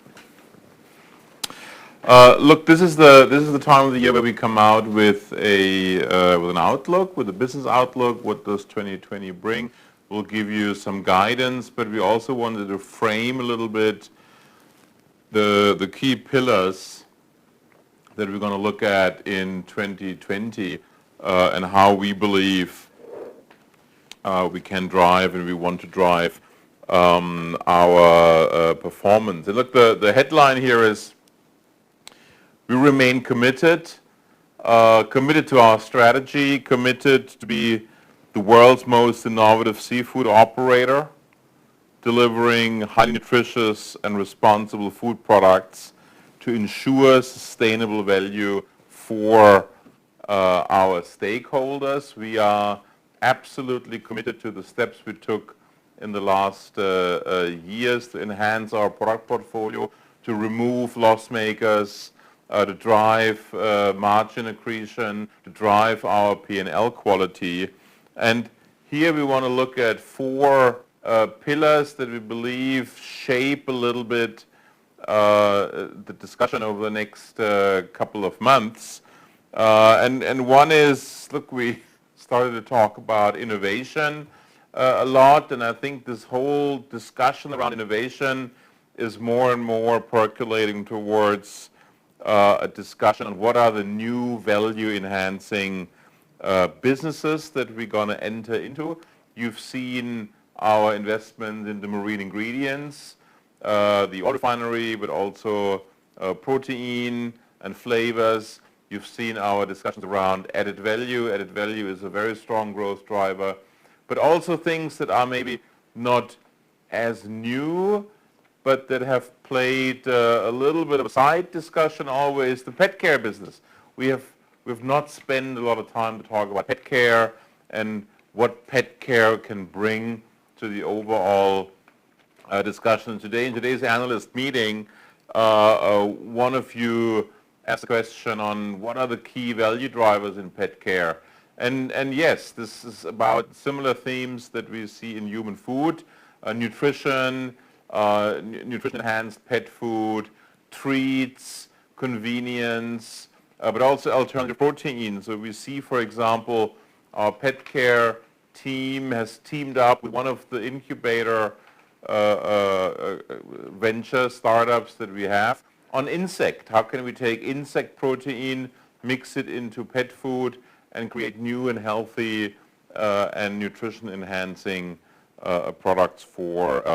Speaker 2: Look, this is the time of the year where we come out with with an outlook, with a business outlook. What does 2020 bring? We'll give you some guidance, but we also wanted to frame a little bit the key pillars that we're going to look at in 2020 and how we believe we can drive and we want to drive our performance. And look, the headline here is we remain committed, committed to our strategy, committed to be the world's most innovative seafood operator, delivering highly nutritious and responsible food products to ensure sustainable value for our stakeholders. We are absolutely committed to the steps we took in the last years to enhance our product portfolio, to remove loss makers, to drive margin accretion, to drive our P&L quality. And here we want to look at four pillars that we believe shape a little bit the discussion over the next couple of months. And one is, look, we started to talk about innovation a lot, and I think this whole discussion around innovation is more and more percolating towards a discussion on what are the new value-enhancing businesses that we're going to enter into. You've seen our investment in the marine ingredients, the oil refinery, but also protein and flavors. You've seen our discussions around added value. Added value is a very strong growth driver, but also things that are maybe not as new, but that have played a little bit of a side discussion always, the pet care business. We've not spent a lot of time to talk about pet care and what pet care can bring to the overall discussion today. In today's analyst meeting, one of you asked a question on what are the key value drivers in pet care. And yes, this is about similar themes that we see in human food, nutrition, nutrition-enhanced pet food, treats, convenience, but also alternative protein. So we see, for example, our pet care team has teamed up with one of the incubator venture startups that we have on insect. How can we take insect protein, mix it into pet food, and create new and healthy and nutrition-enhancing products for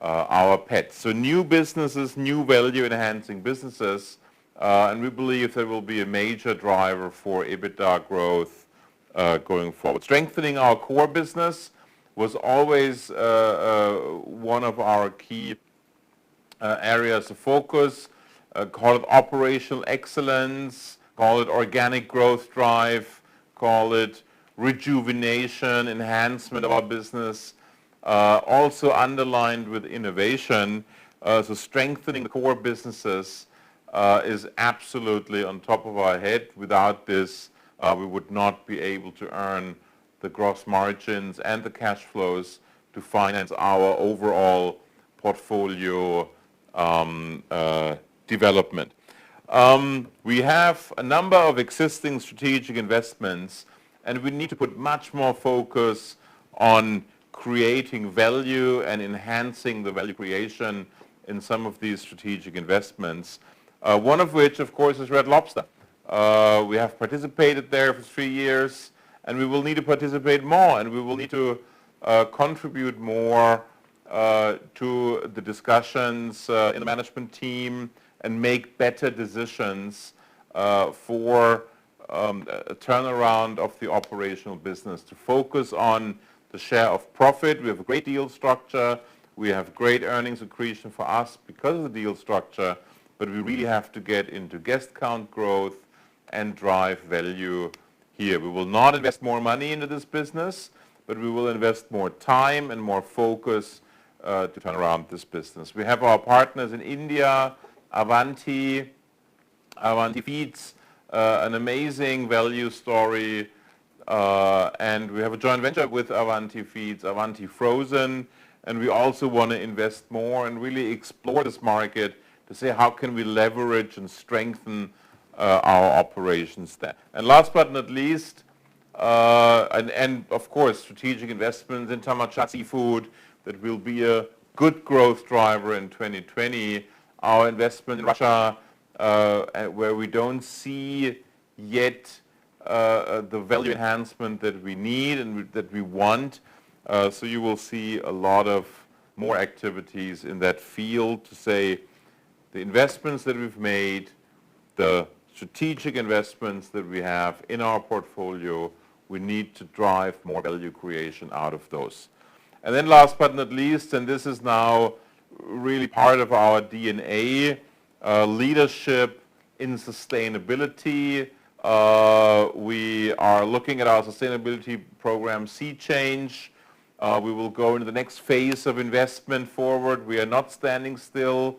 Speaker 2: our pets. So new businesses, new value-enhancing businesses, and we believe there will be a major driver for EBITDA growth going forward. Strengthening our core business was always one of our key areas of focus. Call it operational excellence, call it organic growth drive, call it rejuvenation, enhancement of our business, also underlined with innovation. So strengthening the core businesses is absolutely on top of our head. Without this, we would not be able to earn the gross margins and the cash flows to finance our overall portfolio development. We have a number of existing strategic investments, and we need to put much more focus on creating value and enhancing the value creation in some of these strategic investments. One of which, of course, is Red Lobster. We have participated there for 3 years, and we will need to participate more, and we will need to contribute more to the discussions in the management team and make better decisions for a turnaround of the operational business, to focus on the share of profit. We have a great deal structure. We have great earnings accretion for us because of the deal structure, but we really have to get into guest count growth and drive value here. We will not invest more money into this business, but we will invest more time and more focus to turn around this business. We have our partners in India, Avanti Feeds, an amazing value story, and we have a joint venture with Avanti Feeds, Avanti Frozen, and we also want to invest more and really explore this market to say how can we leverage and strengthen our operations there. And last but not least, and of course, strategic investments in Thamachat Seafood that will be a good growth driver in 2020. Our investment in Russia, where we don't see yet the value enhancement that we need and that we want. So you will see a lot of more activities in that field to say the investments that we've made, the strategic investments that we have in our portfolio, we need to drive more value creation out of those. And then last but not least, and this is now really part of our DNA, leadership in sustainability. We are looking at our sustainability program, Sea Change. We will go into the next phase of investment forward. We are not standing still.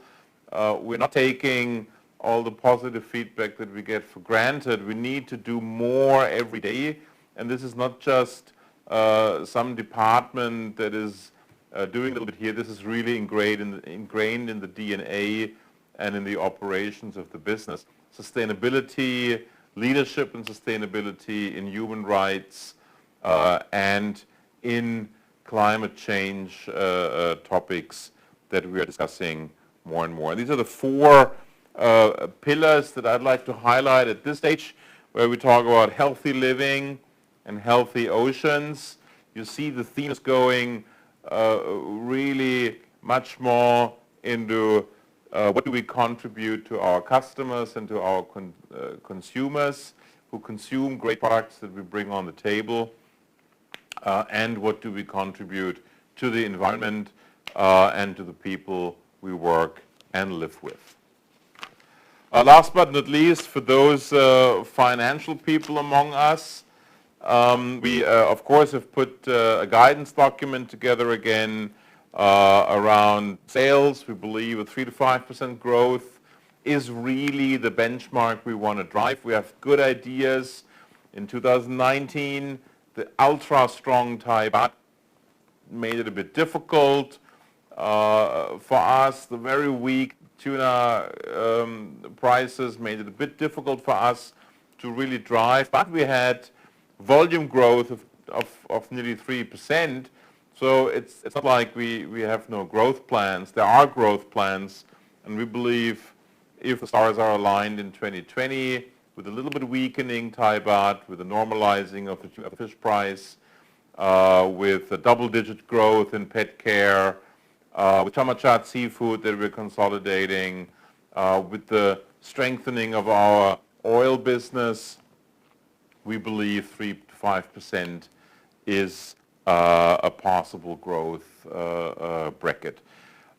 Speaker 2: We're not taking all the positive feedback that we get for granted. We need to do more every day. And this is not just some department that is doing a little bit here. This is really ingrained in the DNA and in the operations of the business. Sustainability, leadership in sustainability, in human rights, and in climate change topics that we are discussing more and more. And these are the four pillars that I'd like to highlight at this stage, where we talk about healthy living and healthy oceans. You see the themes going really much more into what do we contribute to our customers and to our consumers who consume great products that we bring on the table, and what do we contribute to the environment and to the people we work and live with. Last but not least, for those financial people among us, we of course have put a guidance document together again around sales. We believe a 3 to 5% growth is really the benchmark we want to drive. We have good ideas. In 2019, the ultra strong Thai baht made it a bit difficult for us. The very weak tuna prices made it a bit difficult for us to really drive, but we had volume growth of nearly 3%. So it's not like we have no growth plans. There are growth plans, and we believe if the stars are aligned in 2020 with a little bit weakening Thai baht, with a normalizing of the fish price, with a double-digit growth in pet care, with Thamachat Seafood that we're consolidating, with the strengthening of our oil business, we believe 3 to 5% is a possible growth bracket.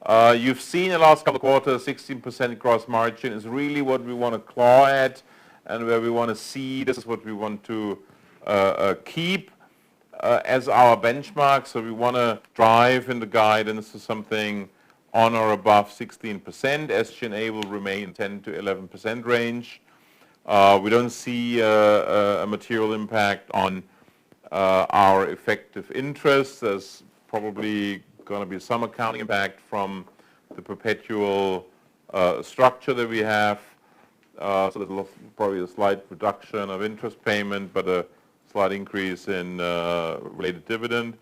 Speaker 2: You've seen in the last couple of quarters, 16% gross margin is really what we want to claw at and where we want to see. This is what we want to keep as our benchmark. So we want to drive in the guidance to something on or above 16%. SG&A will remain 10 to 11% range. We don't see a material impact on our effective interest. There's probably going to be some accounting impact from the perpetual structure that we have. So there's probably a slight reduction of interest payment, but a slight increase in related dividend.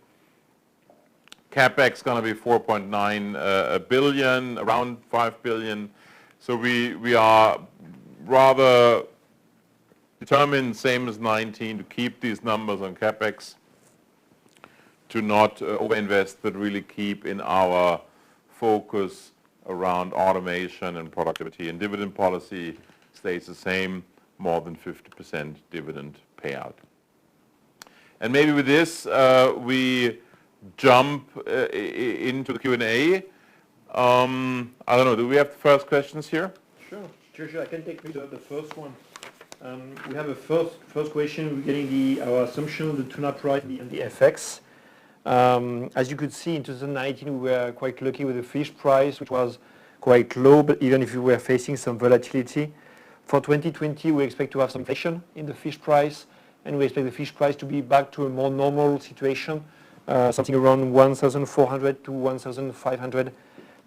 Speaker 2: CapEx going to be 4.9 billion, around 5 billion. So we are rather determined, same as 19, to keep these numbers on CapEx, to not overinvest, but really keep in our focus around automation and productivity. And dividend policy stays the same, more than 50% dividend payout. And maybe with this, we jump into the Q&A. I don't know, do we have the first questions here?
Speaker 3: Sure. I can take the first one. We have a first question regarding our assumption of the tuna price and the FX. As you could see, in 2019, we were quite lucky with the fish price, which was quite low, but even if we were facing some volatility. For 2020, we expect to have some inflation in the fish price, and we expect the fish price to be back to a more normal situation, something around 1,400 to 1,500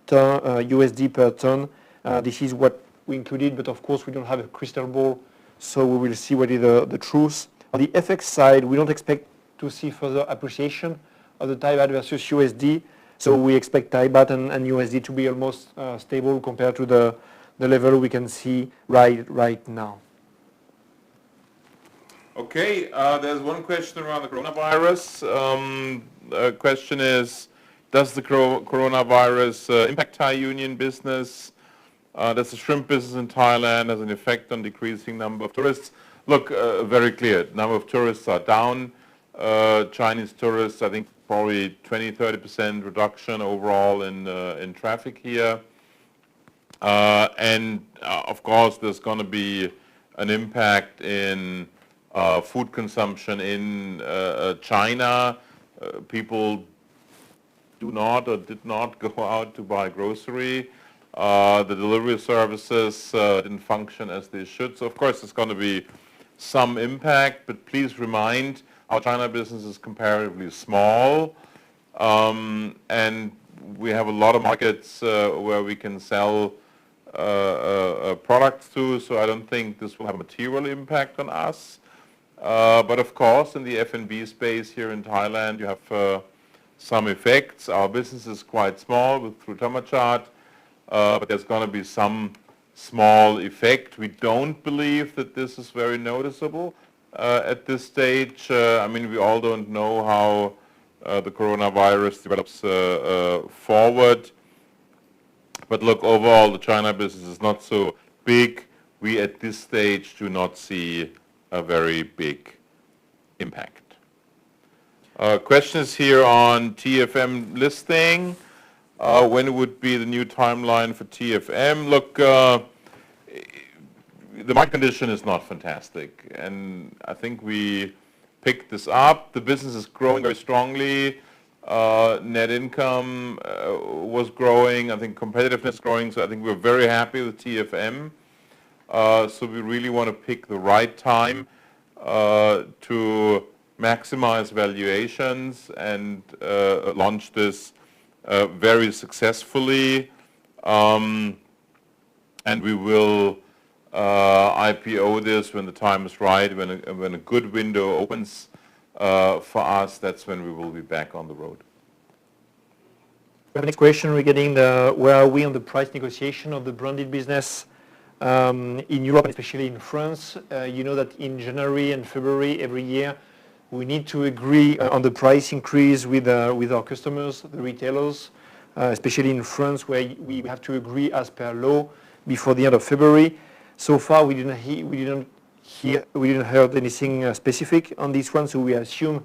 Speaker 3: USD per ton. This is what we included, but of course we don't have a crystal ball, so we will see what is the truth. On the FX side, we don't expect to see further appreciation of the Thai baht versus USD, so we expect Thai baht and USD to be almost stable compared to the level we can see right now.
Speaker 2: Okay, there's one question around the coronavirus. The question is, does the coronavirus impact Thai Union business? Does the shrimp business in Thailand has an effect on decreasing number of tourists? Look, very clear. Number of tourists are down. Chinese tourists, I think probably 20-30% reduction overall in traffic here. And of course, there's going to be an impact in food consumption in China. People do not or did not go out to buy grocery. The delivery services didn't function as they should. So of course there's going to be some impact, but please remind our China business is comparatively small. And we have a lot of markets where we can sell products to, so I don't think this will have a material impact on us. But of course, in the F&B space here in Thailand, you have some effects. Our business is quite small through Thamachart, but there's going to be some small effect. We don't believe that this is very noticeable at this stage. I mean, we all don't know how the coronavirus develops forward. But look, overall, the China business is not so big. We, at this stage, do not see a very big impact. Questions here on TFM listing. When would be the new timeline for TFM? Look, the market condition is not fantastic, and I think we picked this up. The business is growing very strongly. Net income was growing. I think competitiveness is growing, so I think we're very happy with TFM. So we really want to pick the right time to maximize valuations and launch this very successfully. And we will IPO this when the time is right, when a good window opens for us. That's when we will be back on the road.
Speaker 3: We have a next question regarding where are we on the price negotiation of the branded business in Europe, especially in France. You know that in January and February every year we need to agree on the price increase with our customers, the retailers, especially in France, where we have to agree as per law before the end of February. So far, we didn't hear anything specific on this one, so we assume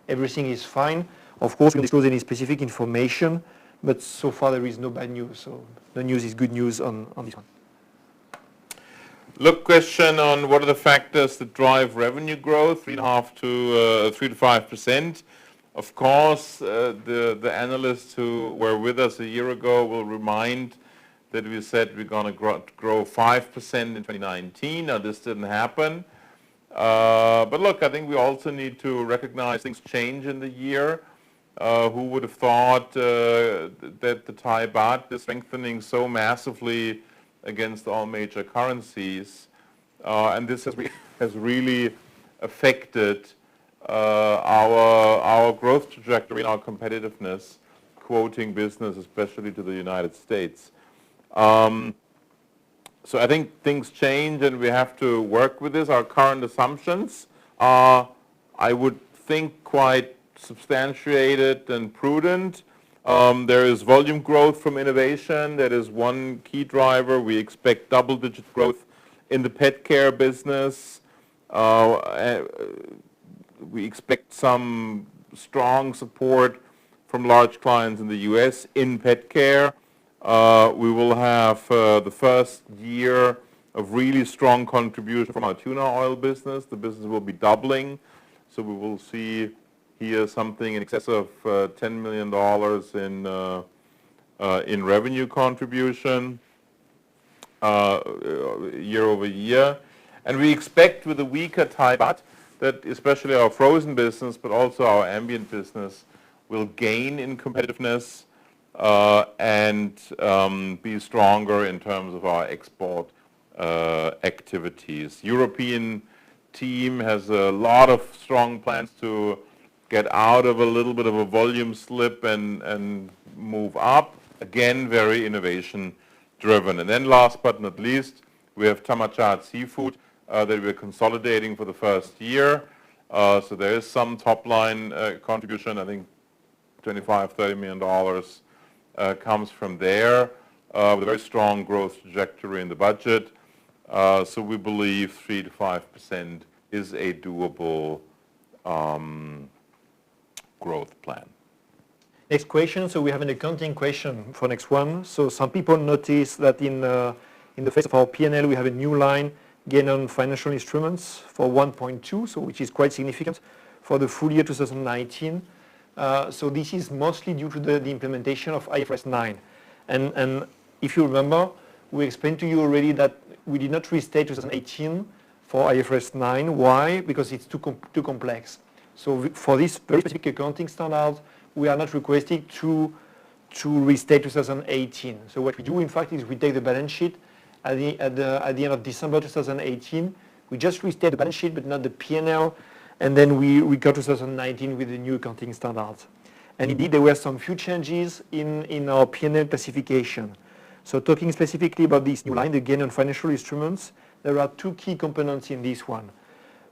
Speaker 3: everything is fine. Of course, we don't disclose any specific information, but so far there is no bad news. So the news is good news on this one.
Speaker 2: Look, question on what are the factors that drive revenue growth, 3.5 to 3 to 5%. Of course, the analysts who were with us a year ago will remind that we said we're going to grow 5% in 2019. Now, this didn't happen. But look, I think we also need to recognize things change in the year. Who would have thought that the Thai baht is strengthening so massively against all major currencies? And this has really affected our growth trajectory and our competitiveness, quoting business, especially to the United States. So I think things change and we have to work with this. Our current assumptions are, I would think, quite substantiated and prudent. There is volume growth from innovation. That is one key driver. We expect double-digit growth in the pet care business. We expect some strong support from large clients in the US in pet care. We will have the first year of really strong contribution from our tuna oil business. The business will be doubling, so we will see here something in excess of $10 million in revenue contribution year over year. And we expect with a weaker Thai baht that especially our frozen business, but also our ambient business, will gain in competitiveness. and be stronger in terms of our export activities. European team has a lot of strong plans to get out of a little bit of a volume slip and move up. Again, very innovation driven. And then last but not least, we have Thamachat Seafood that we're consolidating for the first year. So there is some top line contribution, I think $25, $30 million comes from there, with a very strong growth trajectory in the budget. So we believe 3 to 5% is a doable growth plan.
Speaker 3: Next question. So we have an accounting question for next one. So some people notice that in the face of our P&L, we have a new line, gain on financial instruments for 1.2, so which is quite significant for the full year 2019. So this is mostly due to the implementation of IFRS 9. And if you remember, we explained to you already that we did not restate 2018 for IFRS 9. Why? Because it's too complex. So for this very specific accounting standard, we are not requesting to restate 2018. So what we do, in fact, is we take the balance sheet at the end of December 2018. We just restate the balance sheet, but not the P&L, and then we record 2019 with the new accounting standards. And indeed, there were some few changes in our P&L classification. So talking specifically about this new line, the gain on financial instruments, there are two key components in this one.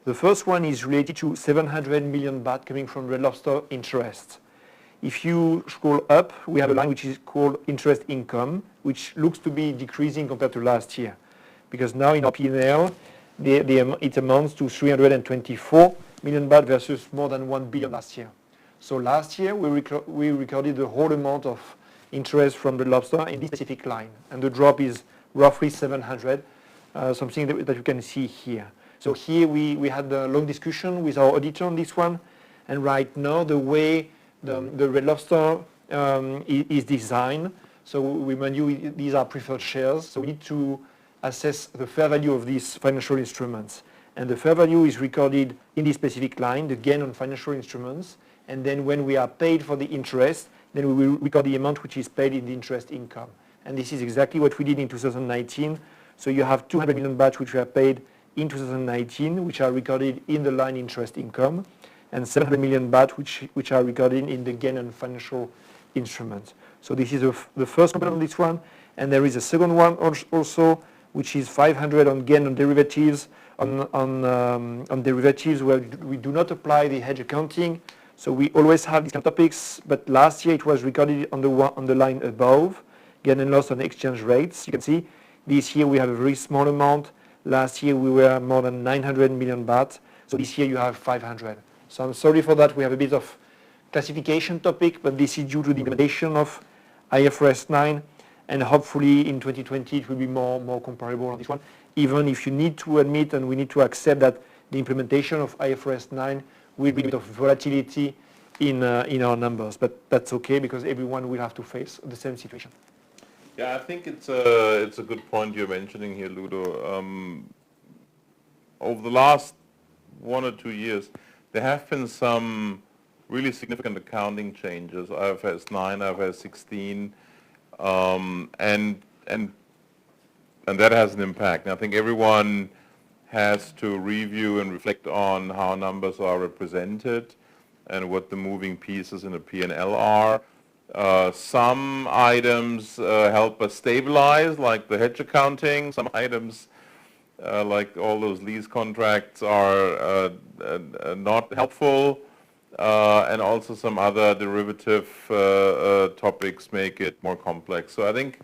Speaker 3: The first one is related to 700 million baht coming from Red Lobster interest. If you scroll up, we have a line which is called interest income, which looks to be decreasing compared to last year. Because now in our P&L, it amounts to 324 million baht versus more than 1 billion last year. So last year, we recorded the whole amount of interest from the lobster in this specific line. And the drop is roughly 700, something that you can see here. So here we had a long discussion with our auditor on this one. And right now, the way the Red Lobster is designed, so we remind you these are preferred shares, so we need to assess the fair value of these financial instruments. And the fair value is recorded in this specific line, the gain on financial instruments, and then when we are paid for the interest, then we will record the amount which is paid in the interest income. And this is exactly what we did in 2019. So you have 200 million baht which were paid in 2019, which are recorded in the line interest income, and 700 million baht which are recorded in the gain on financial instruments. So this is the first component of this one, and there is a second one also, which is 500 on gain on derivatives, on derivatives where we do not apply the hedge accounting. So we always have these kind of topics, but last year it was recorded on the line above, gain and loss on exchange rates. You can see this year we have a very small amount. Last year we were more than 900 million baht. So this year you have 500. So I'm sorry for that. We have a bit of classification topic, but this is due to the implementation of IFRS 9, and hopefully in 2020 it will be more comparable on this one, even if you need to admit and we need to accept that the implementation of IFRS 9 will be a bit of volatility in our numbers, but that's okay because everyone will have to face the same situation.
Speaker 2: Yeah, I think it's a good point you're mentioning here, Ludo. Over the last 1 or 2 years, there have been some really significant accounting changes, IFRS 9, IFRS 16, and that has an impact. And I think everyone has to review and reflect on how numbers are represented and what the moving pieces in the P&L are. Some items help us stabilize, like the hedge accounting. Some items, like all those lease contracts, are not helpful. And also some other derivative topics make it more complex. So I think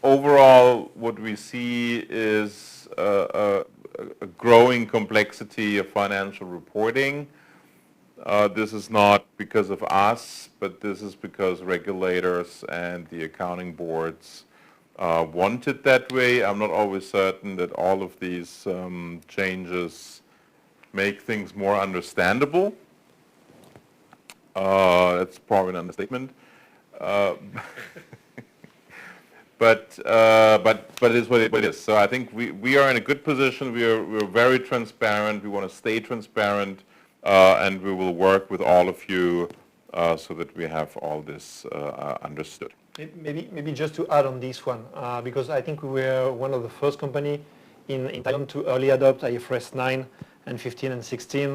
Speaker 2: overall what we see is a growing complexity of financial reporting. This is not because of us, but this is because regulators and the accounting boards want it that way. I'm not always certain that all of these changes make things more understandable. That's probably an understatement. But it is what it is. So I think we are in a good position. We're very transparent. We want to stay transparent, and we will work with all of you so that we have all this understood.
Speaker 3: Maybe just to add on this one, because I think we were one of the first company in Thailand to early adopt IFRS 9 and 15 and 16.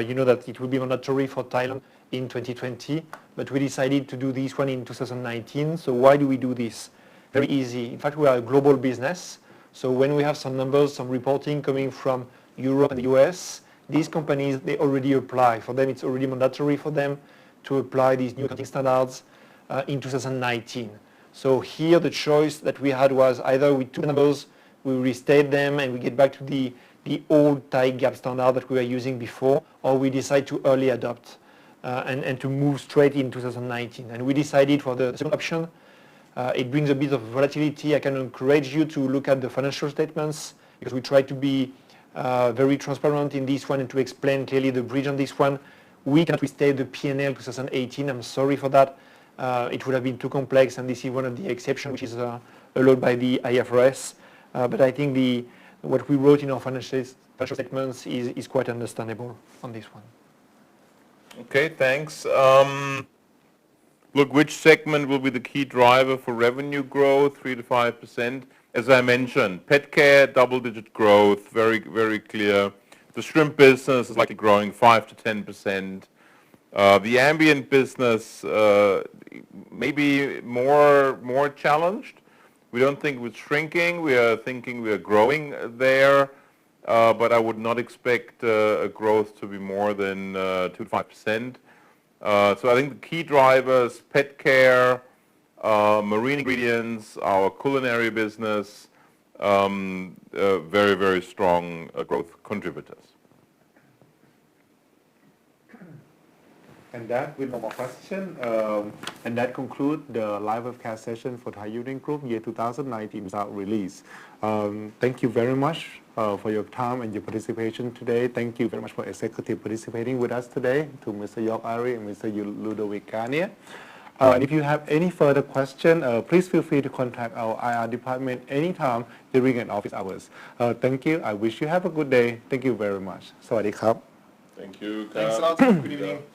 Speaker 3: You know that it will be mandatory for Thailand in 2020, but we decided to do this one in 2019. So why do we do this? Very easy. In fact, we are a global business. So when we have some numbers, some reporting coming from Europe and the US, these companies, they already apply. For them, it's already mandatory for them to apply these new accounting standards in 2019. So here the choice that we had was either we took the numbers, we restate them, and we get back to the old Thai GAAP standard that we were using before, or we decide to early adopt and to move straight in 2019. And we decided for the second option. It brings a bit of volatility. I can encourage you to look at the financial statements because we try to be very transparent in this one and to explain clearly the bridge on this one. We cannot restate the P&L 2018. I'm sorry for that. It would have been too complex, and this is one of the exceptions which is allowed by the IFRS. But I think what we wrote in our financial statements is quite understandable on this one.
Speaker 2: Okay, thanks. Look, which segment will be the key driver for revenue growth, 3 to 5%? As I mentioned, pet care, double-digit growth, very, very clear. The shrimp business is likely growing 5 to 10%. The ambient business maybe more challenged. We don't think it's shrinking. We are thinking we are growing there, but I would not expect a growth to be more than 2 to 5%. So I think the key drivers, pet care, marine ingredients, our culinary business, very, very strong growth contributors.
Speaker 1: And that, with no more question, and that concludes the live webcast session for Thai Union Group year 2019 result release. Thank you very much for your time and your participation today. Thank you very much for executive participating with us today, to Mr. York Ari and Mr. Ludovic Garnier. And if you have any further question, please feel free to contact our IR department anytime during an office hours. Thank you. I wish you have a good day. Thank you very much. สวัสดีครับ
Speaker 2: Thank you.
Speaker 3: Thanks a lot. Good evening.